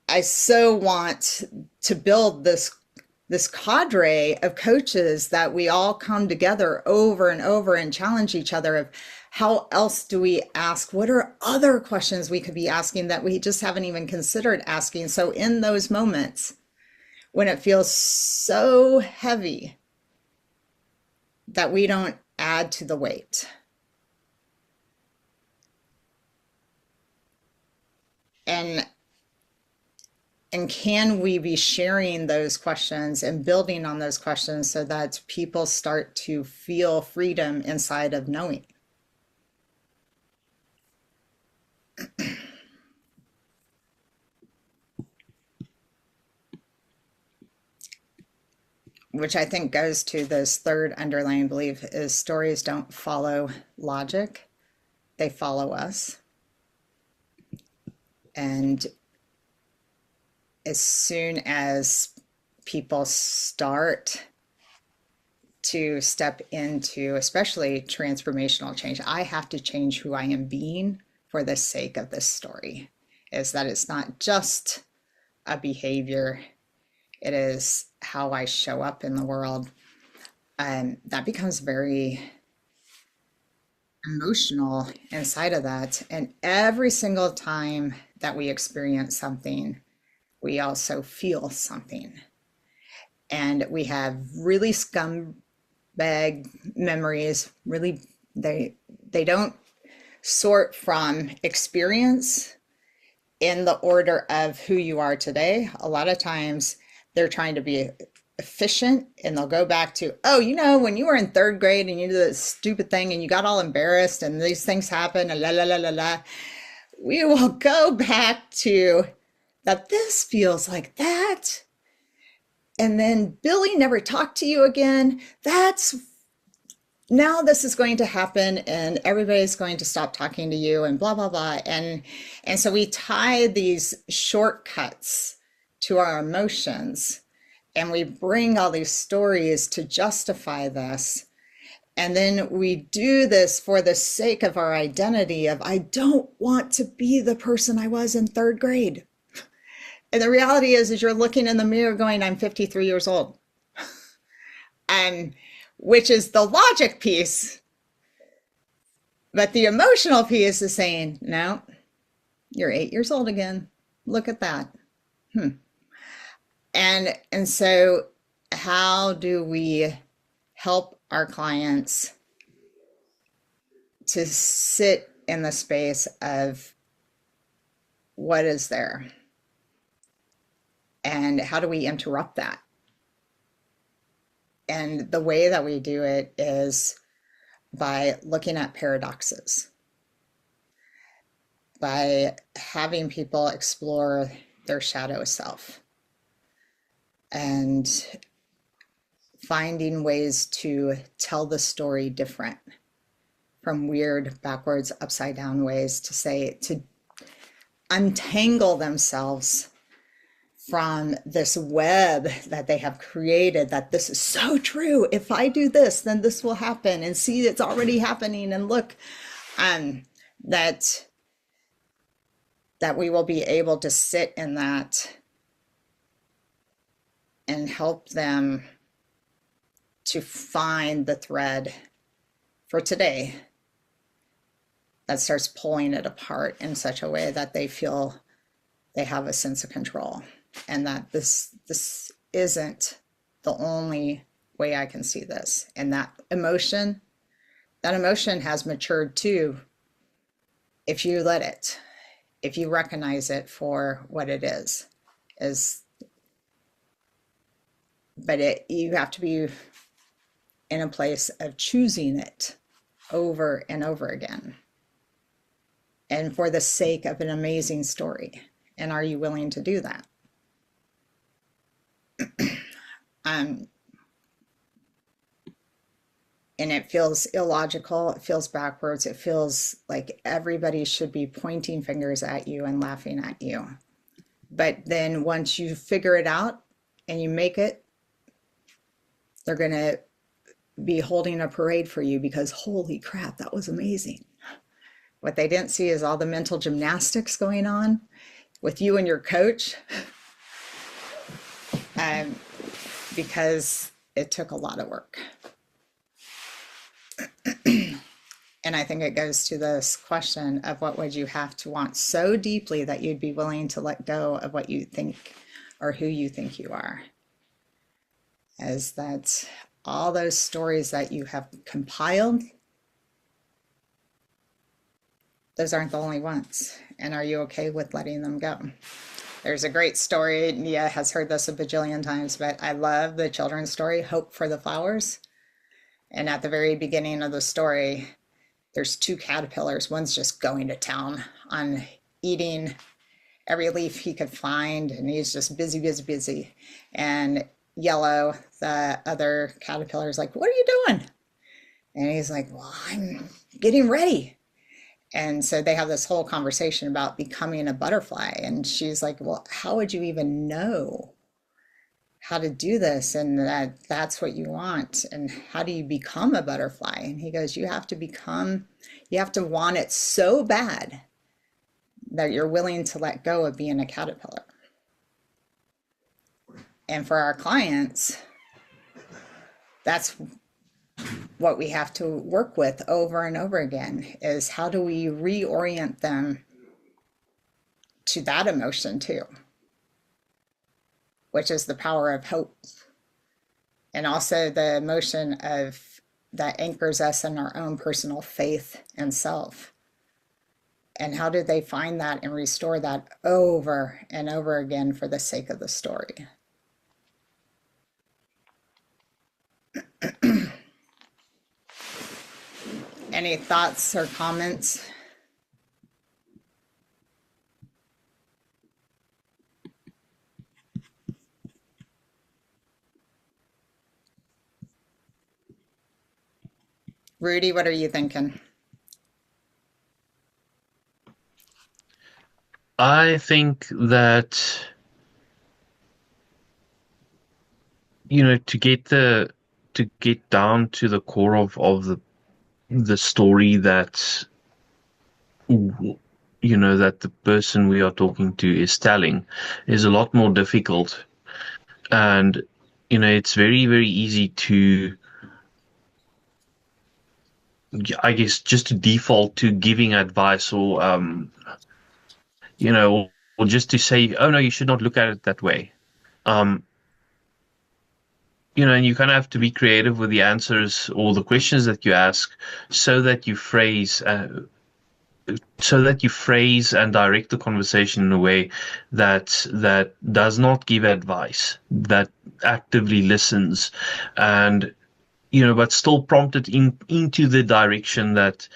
[SPEAKER 1] I so want to build this cadre of coaches, that we all come together over and over and challenge each other of, how else do we ask? What are other questions we could be asking that we just haven't even considered asking? So in those moments when it feels so heavy, that we don't add to the weight. And can we be sharing those questions and building on those questions so that people start to feel freedom inside of knowing? Which I think goes to this third underlying belief, is stories don't follow logic, they follow us. And as soon as people start to step into, especially transformational change, I have to change who I am being for the sake of this story, is that it's not just a behavior, it is how I show up in the world. And that becomes very emotional inside of that. And every single time that we experience something, we also feel something. And we have really scumbag memories. Really, they don't sort from experience in the order of who you are today. A lot of times they're trying to be efficient, and they'll go back to, oh, when you were in third grade and you did this stupid thing and you got all embarrassed and these things happen, and la la la la la. We will go back to that. This feels like that. And then Billy never talked to you again. Now this is going to happen, and everybody's going to stop talking to you, and blah, blah, blah. And so we tie these shortcuts to our emotions, and we bring all these stories to justify this. And then we do this for the sake of our identity of, I don't want to be the person I was in third grade. And the reality is you're looking in the mirror going, I'm 53 years old. And which is the logic piece. But the emotional piece is saying, no, you're 8 years old again. Look at that. And so how do we help our clients to sit in the space of what is there and how do we interrupt that. And the way that we do it is by looking at paradoxes, by having people explore their shadow self and finding ways to tell the story different, from weird, backwards, upside down ways, to untangle themselves from this web that they have created, that this is so true. If I do this, then this will happen, and see, it's already happening. And look, that we will be able to sit in that and help them to find the thread for today that starts pulling it apart in such a way that they feel they have a sense of control, and that this isn't the only way I can see this. And that emotion has matured too, if you let it, if you recognize it for what it is. But you have to be in a place of choosing it over and over again, and for the sake of an amazing story. And are you willing to do that? And it feels illogical, it feels backwards, it feels like everybody should be pointing fingers at you and laughing at you. But then once you figure it out and you make it, they're going to be holding a parade for you because holy crap, that was amazing. What they didn't see is all the mental gymnastics going on with you and your coach, because it took a lot of work. And I think it goes to this question of what would you have to want so deeply that you'd be willing to let go of what you think or who you think you are. As that all those stories that you have compiled, those aren't the only ones. And are you okay with letting them go? There's a great story, Nia has heard this a bajillion times, but I love the children's story, Hope for the Flowers. And at the very beginning of the story, there's two caterpillars. One's just going to town on eating every leaf he could find, and he's just busy, busy, busy. And Yellow, the other caterpillar, is like, "What are you doing?" And he's like, "Well, I'm getting ready." And so they have this whole conversation about becoming a butterfly. And she's like, "Well, how would you even know how to do this, and that's what you want, and how do you become a butterfly?" And he goes, you have to want it so bad that you're willing to let go of being a caterpillar. And for our clients, that's what we have to work with over and over again, is how do we reorient them to that emotion too, which is the power of hope, and also the emotion of that anchors us in our own personal faith and self. And how do they find that and restore that over and over again for the sake of the story? Any thoughts or comments? Rudy, what are you thinking?
[SPEAKER 7] I think that, to get down to the core of the story that that the person we are talking to is telling is a lot more difficult. And it's very, very easy to, I guess, just to default to giving advice, or or just to say, oh no, you should not look at it that way. and you kind of have to be creative with the answers or the questions that you ask, so that you phrase and direct the conversation in a way that does not give advice, that actively listens, and but still prompted into the direction that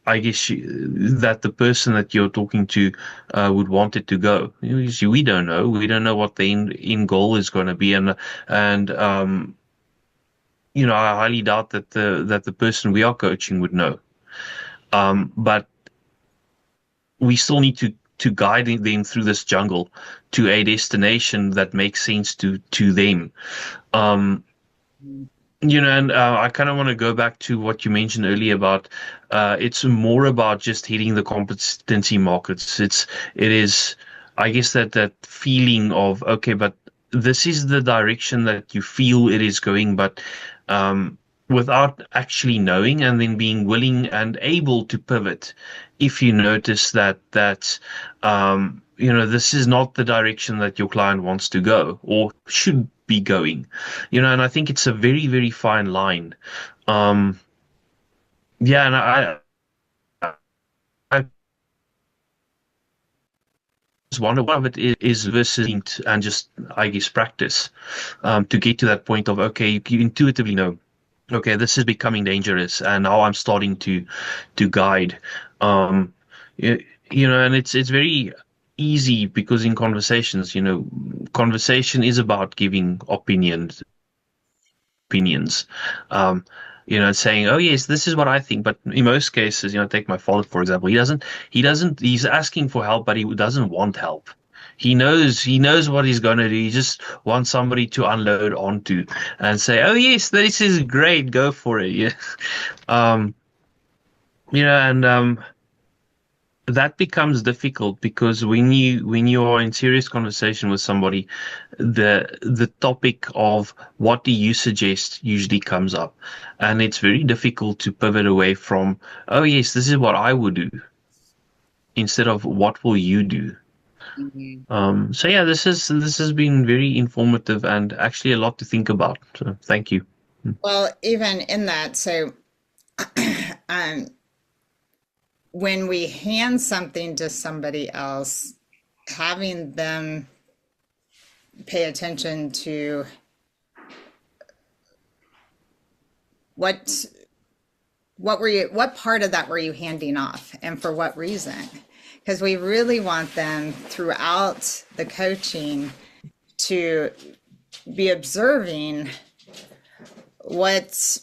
[SPEAKER 7] I guess that the person that you're talking to would want it to go. We don't know. We don't know what the end goal is going to be, and I highly doubt that the person we are coaching would know. But we still need to guide them through this jungle to a destination that makes sense to them. And I kind of want to go back to what you mentioned earlier about it's more about just hitting the competency markets. It is, I guess, that feeling of, okay, but this is the direction that you feel it is going, but without actually knowing, and then being willing and able to pivot if you notice that this is not the direction that your client wants to go or should be going. And I think it's a very, very fine line. Yeah, and I just wonder, one of it is versus and just, I guess, practice to get to that point of, okay, you intuitively know, okay, this is becoming dangerous, and now I'm starting to guide. And it's very easy, because in conversations, conversation is about giving opinions. Saying, oh yes, this is what I think. But in most cases, take my father for example, he's asking for help, but he doesn't want help. He knows what he's going to do. He just wants somebody to unload onto and say, oh yes, this is great, go for it. Yeah. And that becomes difficult, because when you are in serious conversation with somebody, the topic of what do you suggest usually comes up, and it's very difficult to pivot away from, oh yes, this is what I would do, instead of what will you do. So yeah, this has been very informative and actually a lot to think about. So thank you.
[SPEAKER 1] Well, even in that, so um, when we hand something to somebody else, having them pay attention to what part of that were you handing off, and for what reason? Because we really want them throughout the coaching to be observing what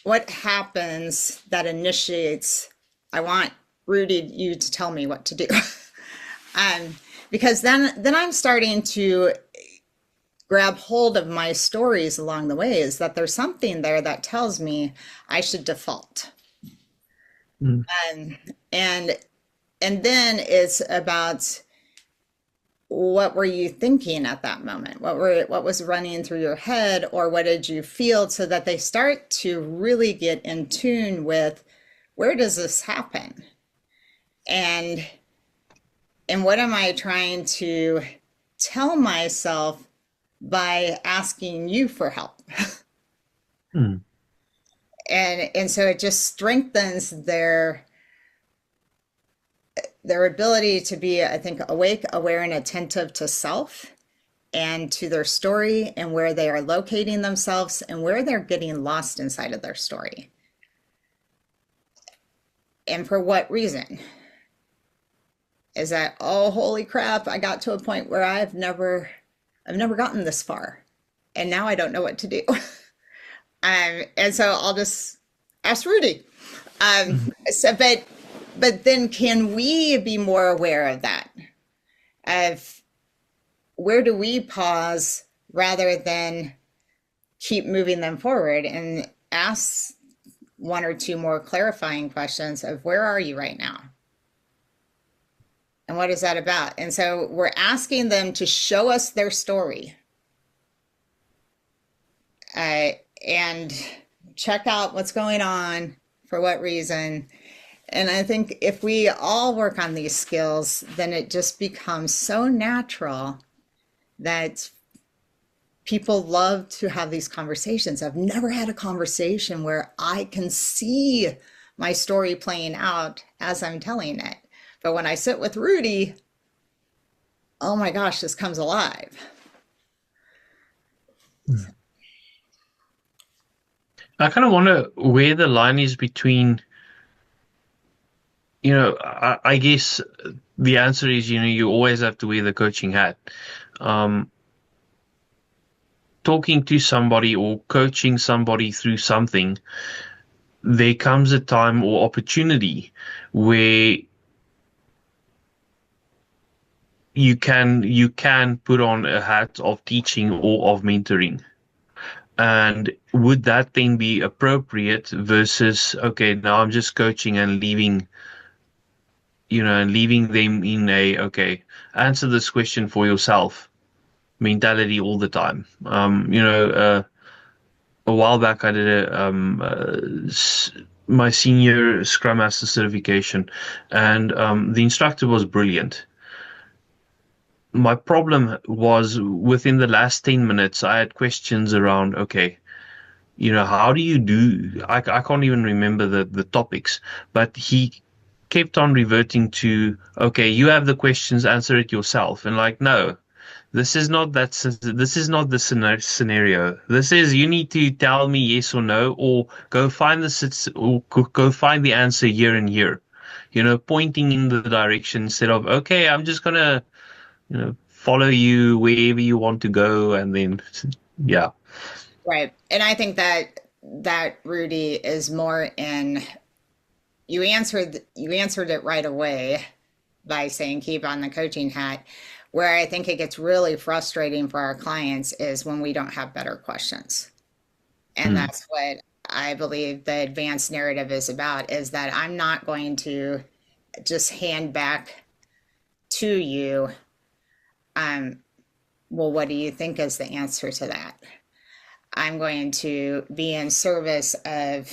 [SPEAKER 1] happens that initiates, I want Rudy, you to tell me what to do. Because then I'm starting to grab hold of my stories along the way, is that there's something there that tells me I should default. And then it's about, what were you thinking at that moment? What was running through your head, or what did you feel, so that they start to really get in tune with, where does this happen? And what am I trying to tell myself by asking you for help? And so it just strengthens their ability to be, I think, awake, aware, and attentive to self and to their story, and where they are locating themselves, and where they're getting lost inside of their story. And for what reason? Is that, oh, holy crap, I got to a point where I've never gotten this far, and now I don't know what to do. And so I'll just ask Rudy. But then, can we be more aware of that? Of where do we pause, rather than keep moving them forward, and ask one or two more clarifying questions of, where are you right now? And what is that about? And so we're asking them to show us their story, and check out what's going on, for what reason. And I think if we all work on these skills, then it just becomes so natural that people love to have these conversations. I've never had a conversation where I can see my story playing out as I'm telling it. But when I sit with Rudy, oh my gosh, this comes alive.
[SPEAKER 7] I kind of wonder where the line is between, I guess the answer is, you always have to wear the coaching hat. Talking to somebody or coaching somebody through something, there comes a time or opportunity where you can put on a hat of teaching or of mentoring. And would that then be appropriate versus, okay, now I'm just coaching and leaving them in a, okay, answer this question for yourself mentality all the time. A while back I did my senior Scrum Master certification, and the instructor was brilliant. My problem was within the last 10 minutes, I had questions around, okay, how do you do, I can't even remember the topics, but he kept on reverting to, okay, you have the questions, answer it yourself. And like, no, this is not the scenario. This is, you need to tell me yes or no, or go find the answer here and here, pointing in the direction instead of, okay, I'm just gonna, follow you wherever you want to go. And then, yeah.
[SPEAKER 1] Right. And I think that Rudy is more in, you answered it right away by saying keep on the coaching hat. Where I think it gets really frustrating for our clients is when we don't have better questions. And that's what I believe the advanced narrative is about, is that I'm not going to just hand back to you, well, what do you think is the answer to that? I'm going to be in service of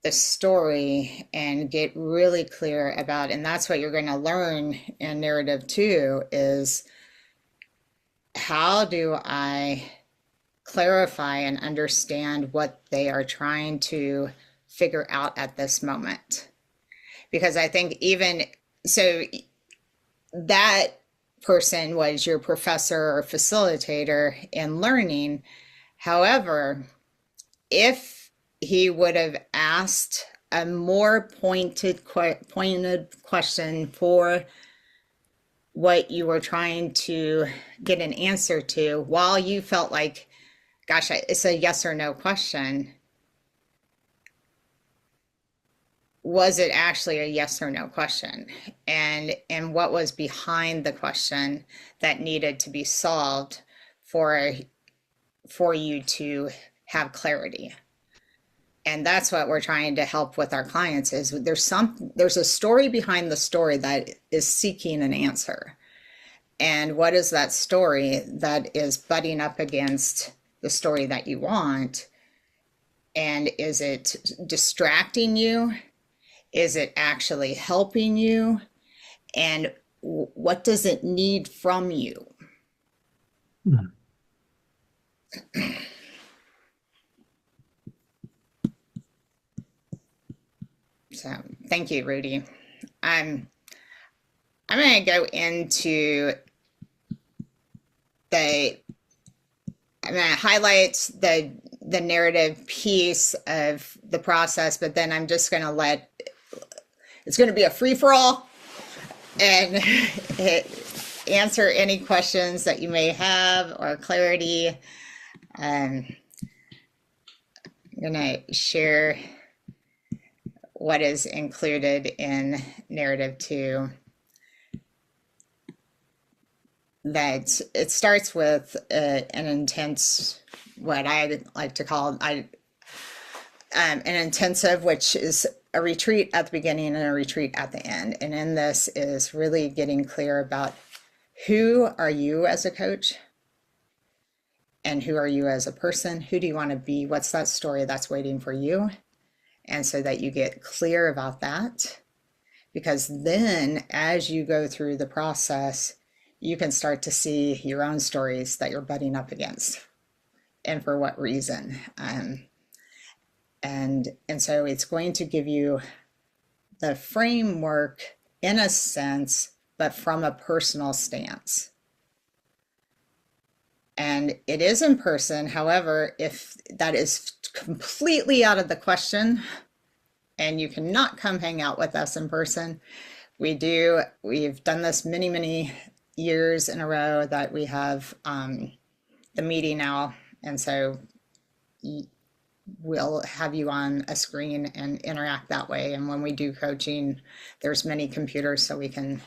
[SPEAKER 1] the story and get really clear about, and that's what you're going to learn in narrative 2 is how do I clarify and understand what they are trying to figure out at this moment. Because I think even so, that person was your professor or facilitator in learning. However, if he would have asked a more pointed question for what you were trying to get an answer to, while you felt like, gosh, it's a yes or no question, was it actually a yes or no question? And what was behind the question that needed to be solved for you to have clarity? And that's what we're trying to help with our clients is there's a story behind the story that is seeking an answer. And what is that story that is butting up against the story that you want? And is it distracting you? Is it actually helping you? And what does it need from you? So thank you, Rudy. I'm going to go into I'm going to highlight the narrative piece of the process, but then I'm just going to it's going to be a free-for-all and answer any questions that you may have or clarity. I'm going to share what is included in narrative 2. That it starts with an intense, what I like to call an intensive, which is a retreat at the beginning and a retreat at the end. And in this is really getting clear about who are you as a coach and who are you as a person? Who do you want to be? What's that story that's waiting for you? And so that you get clear about that, because then as you go through the process, you can start to see your own stories that you're butting up against. and for what reason. And so it's going to give you the framework in a sense, but from a personal stance. And it is in person. However, if that is completely out of the question and you cannot come hang out with us in person, we've done this many, many years in a row that we have the meeting now. And so we'll have you on a screen and interact that way. And when we do coaching, there's many computers, so we can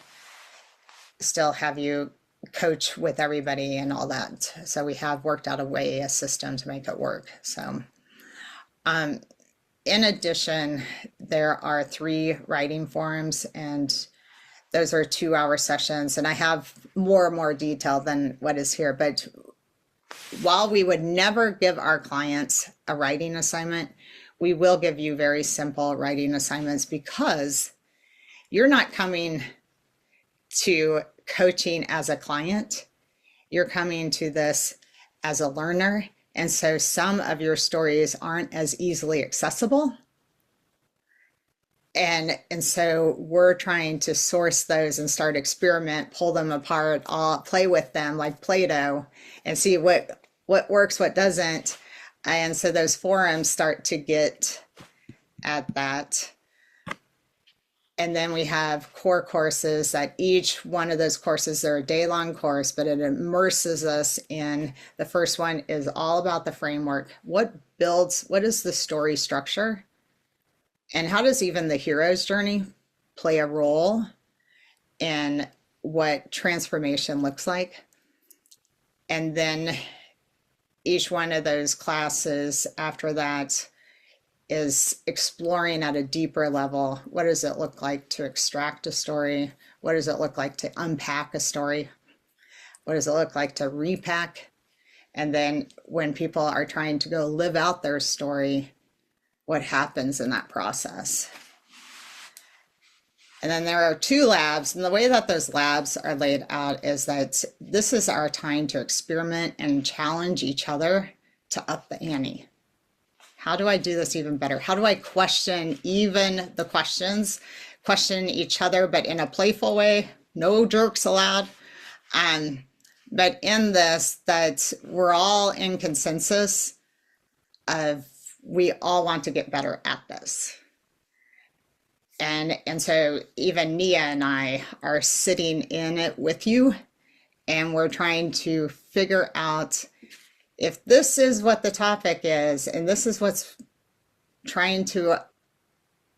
[SPEAKER 1] still have you coach with everybody and all that. So we have worked out a system to make it work. So in addition, there are 3 writing forums, and those are 2-hour sessions. And I have more detail than what is here, but while we would never give our clients a writing assignment, we will give you very simple writing assignments, because you're not coming to coaching as a client, you're coming to this as a learner. And so some of your stories aren't as easily accessible. And so we're trying to source those and start experiment, pull them apart, play with them like Play-Doh, and see what works, what doesn't. And so those forums start to get at that. And then we have core courses that each one of those courses, they're a day-long course, but it immerses us in, the first one is all about the framework. What is the story structure? And how does even the hero's journey play a role in what transformation looks like? And then each one of those classes after that is exploring at a deeper level. What does it look like to extract a story? What does it look like to unpack a story? What does it look like to repack? And then when people are trying to go live out their story, what happens in that process? And then there are 2 labs, and the way that those labs are laid out is that this is our time to experiment and challenge each other to up the ante. How do I do this even better? How do I question even the questions, question each other, but in a playful way, no jerks allowed. But in this, that we're all in consensus of, we all want to get better at this. And so even Nia and I are sitting in it with you, and we're trying to figure out, if this is what the topic is, and this is what's trying to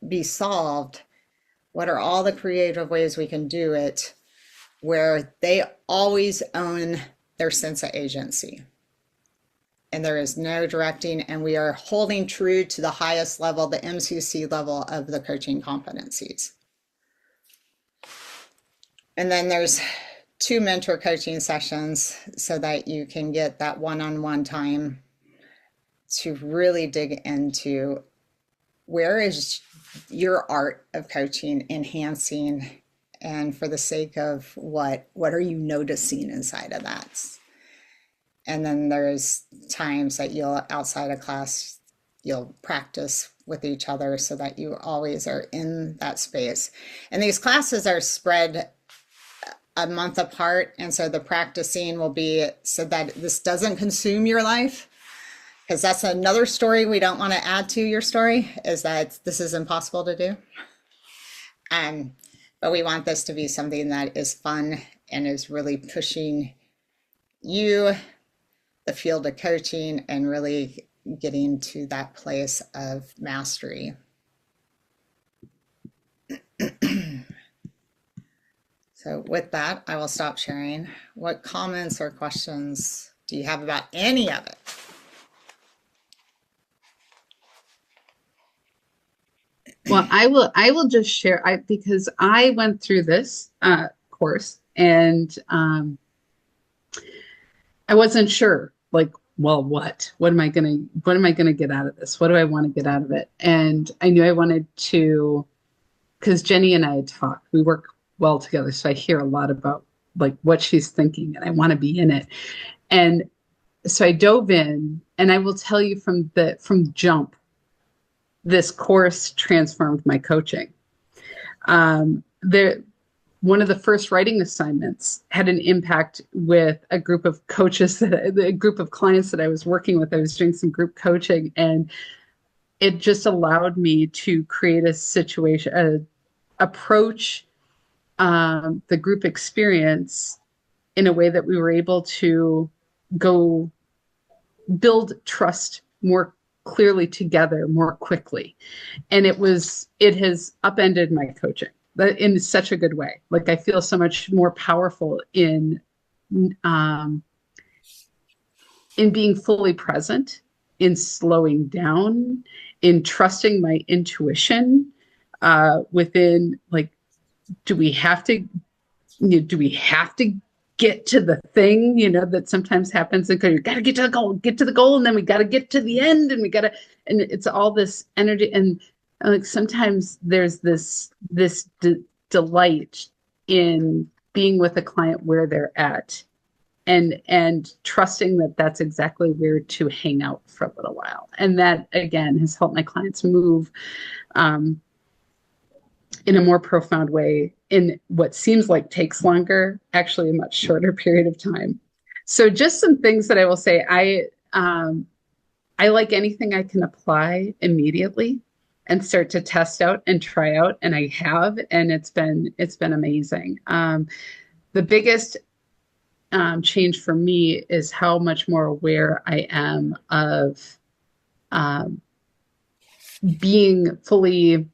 [SPEAKER 1] be solved, what are all the creative ways we can do it where they always own their sense of agency? And there is no directing, and we are holding true to the highest level, the MCC level of the coaching competencies. And then there's 2 mentor coaching sessions so that you can get that one-on-one time to really dig into, where is your art of coaching enhancing, and for the sake of what are you noticing inside of that? And then there's times that outside of class, you'll practice with each other so that you always are in that space. And these classes are spread a month apart. And so the practicing will be so that this doesn't consume your life, because that's another story we don't want to add to your story, is that this is impossible to do. But we want this to be something that is fun and is really pushing you, the field of coaching, and really getting to that place of mastery. So with that, I will stop sharing. What comments or questions do you have about any of it?
[SPEAKER 2] Well, I will just share, because I went through this course, and I wasn't sure, like, well, what am I gonna get out of this? What do I want to get out of it? And I knew I wanted to, because Jenny and I talk, we work well together, so I hear a lot about like what she's thinking, and I want to be in it. And I dove in, and I will tell you from jump, this course transformed my coaching. There, one of the first writing assignments had an impact with a group of coaches a group of clients that I was working with. I was doing some group coaching, and it just allowed me to create a situation, approach the group experience in a way that we were able to go build trust more clearly together more quickly. And it has upended my coaching in such a good way. Like, I feel so much more powerful in being fully present, in slowing down, in trusting my intuition, within, like, do we have to get to the thing, that sometimes happens, and you got to get to the goal, and then we got to get to the end, and and it's all this energy. And like, sometimes there's this delight in being with a client where they're at, and trusting that that's exactly where to hang out for a little while. And that, again, has helped my clients move in a more profound way in what seems like takes longer, actually a much shorter period of time. So just some things that I will say. I like anything I can apply immediately and start to test out and try out, and I have, and it's been amazing. The biggest change for me is how much more aware I am of being fully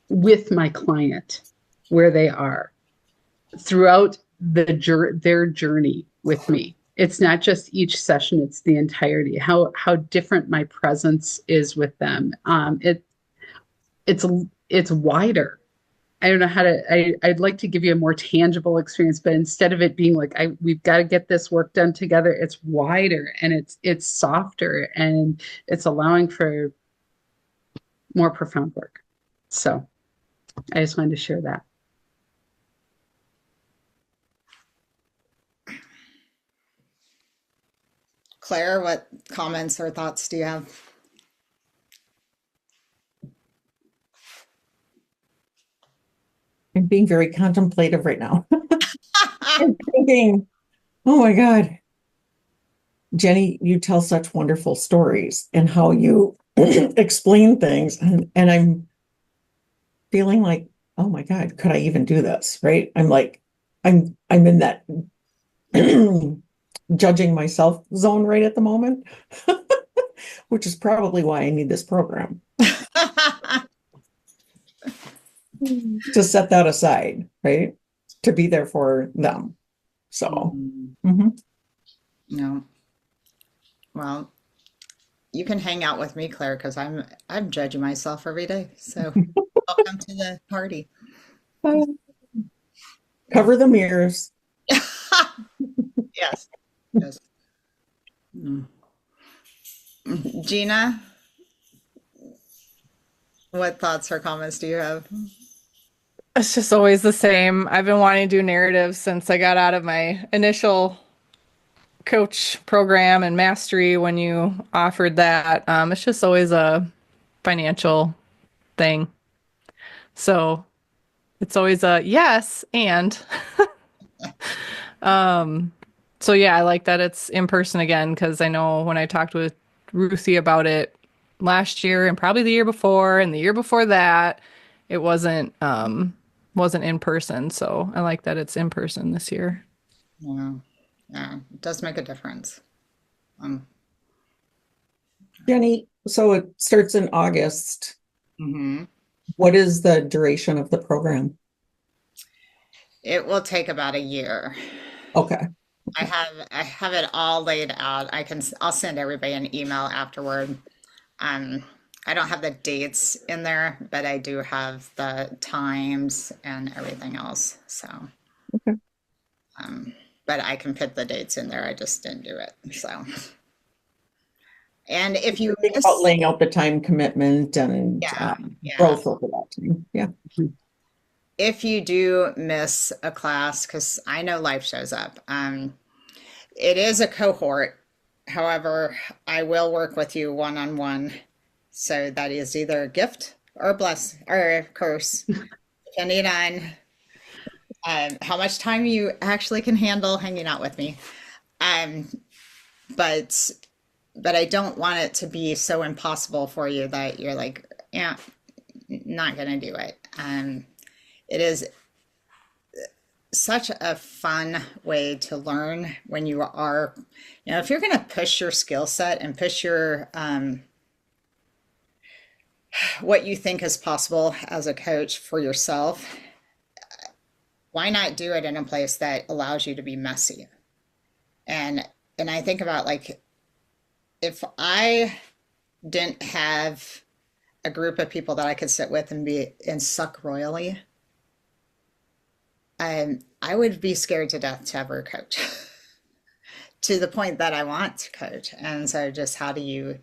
[SPEAKER 2] with my client where they are throughout their journey with me. It's not just each session, it's the entirety, how different my presence is with them. It's wider. I don't know how to, I'd like to give you a more tangible experience, but instead of it being like, we've got to get this work done together, it's wider, and it's softer, and it's allowing for more profound work. So I just wanted to share that.
[SPEAKER 1] Claire, what comments or thoughts do you have?
[SPEAKER 6] I'm being very contemplative right now. I'm thinking, oh my God, Jenny, you tell such wonderful stories and how you explain things. And I'm feeling like, oh my God, could I even do this? Right. I'm like, I'm in that judging myself zone right at the moment, which is probably why I need this program. To set that aside, right? To be there for them. So,
[SPEAKER 1] No. Well, you can hang out with me, Claire, because I'm judging myself every day. So welcome to the party.
[SPEAKER 6] Cover the mirrors.
[SPEAKER 1] Yes. Yes. Gina, what thoughts or comments do you have?
[SPEAKER 8] It's just always the same. I've been wanting to do narratives since I got out of my initial coach program and mastery when you offered that. It's just always a financial thing. So it's always a yes and. So yeah, I like that it's in person again, because I know when I talked with Ruthie about it last year and probably the year before and the year before that, it wasn't in person. So I like that it's in person this year.
[SPEAKER 1] Yeah. Yeah. It does make a difference.
[SPEAKER 6] Jenny, so it starts in August. What is the duration of the program?
[SPEAKER 1] It will take about a year.
[SPEAKER 6] Okay.
[SPEAKER 1] I have it all laid out. I'll send everybody an email afterward. I don't have the dates in there, but I do have the times and everything else. So,
[SPEAKER 6] Okay.
[SPEAKER 1] but I can put the dates in there. I just didn't do it. So, and if you
[SPEAKER 6] Think about laying out the time commitment and growth over that time. Yeah.
[SPEAKER 1] if you do miss a class, because I know life shows up, it is a cohort. However, I will work with you one-on-one. So that is either a gift or a bless or a curse, depending on how much time you actually can handle hanging out with me. Um, but I don't want it to be so impossible for you that you're like, yeah, not gonna do it. It is such a fun way to learn when you are, if you're gonna push your skill set and push your what you think is possible as a coach for yourself, why not do it in a place that allows you to be messy? And I think about like if I didn't have a group of people that I could sit with and suck royally, I would be scared to death to ever coach to the point that I want to coach. And so just how do you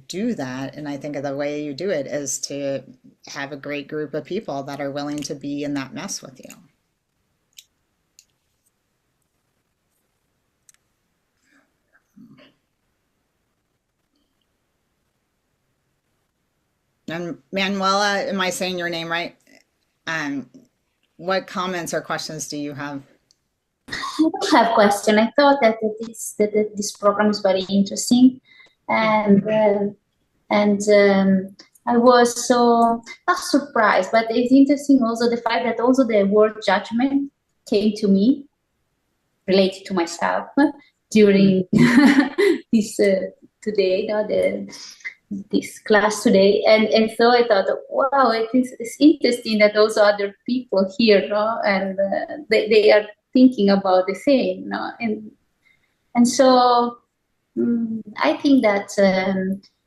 [SPEAKER 1] do that? And I think of the way you do it is to have a great group of people that are willing to be in that mess with you. And Manuela, am I saying your name right? What comments or questions do you have?
[SPEAKER 9] I don't have question. I thought that this program is very interesting, and I was so not surprised, but it's interesting also the fact that also the word judgment came to me related to myself during this today, this class today, and so I thought, wow, it's interesting that also other people here, no? And they are thinking about the same, no? And so I think that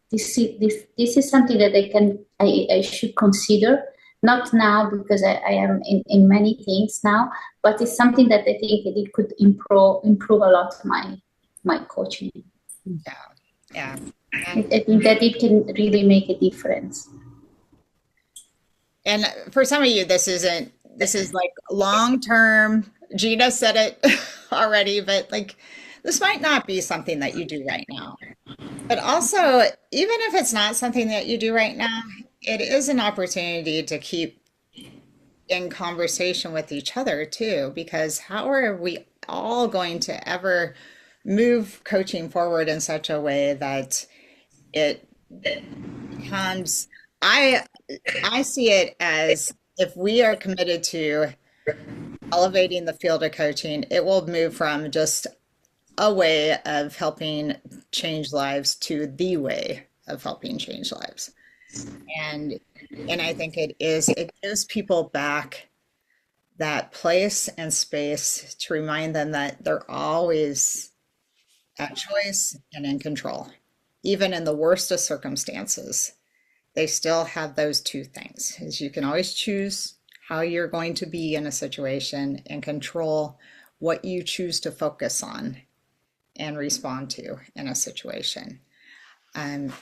[SPEAKER 9] this is something that I should consider, not now because I am in many things now, but it's something that I think it could improve a lot my coaching.
[SPEAKER 1] Yeah.
[SPEAKER 9] I think that it can really make a difference.
[SPEAKER 1] And for some of you, this is like long term. Gina said it already, but like this might not be something that you do right now. But also, even if it's not something that you do right now, it is an opportunity to keep in conversation with each other too, because how are we all going to ever move coaching forward in such a way that it becomes, I see it as if we are committed to elevating the field of coaching, it will move from just a way of helping change lives to the way of helping change lives. And I think it gives people back that place and space to remind them that they're always at choice and in control. Even in the worst of circumstances, they still have those two things. Is you can always choose how you're going to be in a situation and control what you choose to focus on and respond to in a situation. And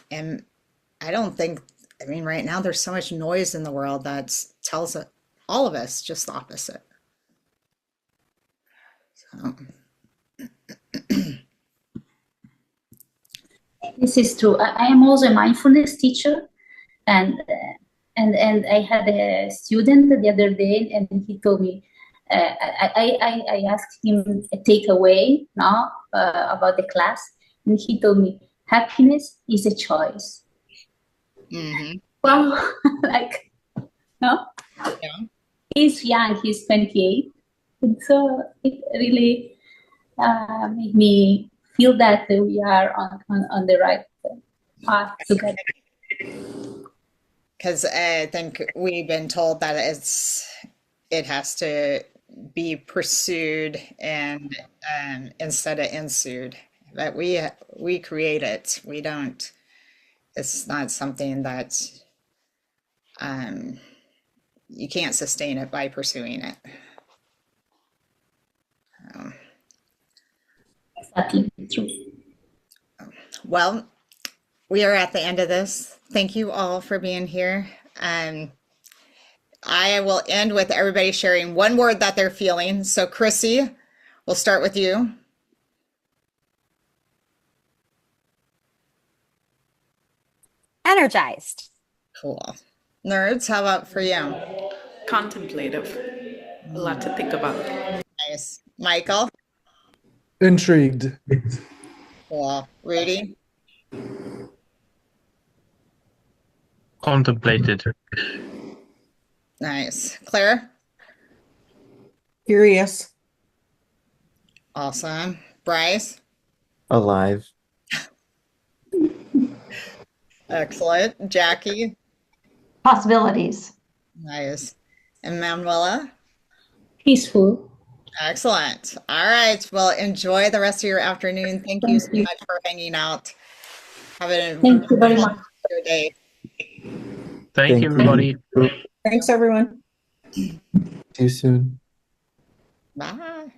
[SPEAKER 1] I don't think, I mean, right now there's so much noise in the world that tells all of us just the opposite. So.
[SPEAKER 9] This is true. I am also a mindfulness teacher, and I had a student the other day, and he told me, I asked him a takeaway now about the class, and he told me happiness is a choice.
[SPEAKER 1] Mm-hmm.
[SPEAKER 9] Wow, like no,
[SPEAKER 1] Yeah.
[SPEAKER 9] He's young. He's 28, and so it really made me feel that we are on the right path together.
[SPEAKER 1] Because I think we've been told that it has to be pursued and instead of ensued. But we create it. We don't. It's not something that you can't sustain it by pursuing it.
[SPEAKER 9] Exactly true.
[SPEAKER 1] Well, we are at the end of this. Thank you all for being here. I will end with everybody sharing one word that they're feeling. So, Chrissy, We'll start with you.
[SPEAKER 10] Energized.
[SPEAKER 1] Cool. Nerds, how about for you?
[SPEAKER 3] Contemplative. A lot to think about.
[SPEAKER 1] Nice. Michael?
[SPEAKER 11] Intrigued.
[SPEAKER 1] Cool. Rudy?
[SPEAKER 7] Contemplated.
[SPEAKER 1] Nice. Claire?
[SPEAKER 12] Curious.
[SPEAKER 1] Awesome. Bryce?
[SPEAKER 4] Alive.
[SPEAKER 1] Excellent. Jackie?
[SPEAKER 10] Possibilities.
[SPEAKER 1] Nice. And Manuela?
[SPEAKER 9] Peaceful.
[SPEAKER 1] Excellent. All right. Well, enjoy the rest of your afternoon. Thank you so much for hanging out. Have a
[SPEAKER 9] Thank you very much.
[SPEAKER 1] good day.
[SPEAKER 7] Thank you, everybody.
[SPEAKER 12] Thanks, everyone.
[SPEAKER 4] See you soon.
[SPEAKER 1] Bye.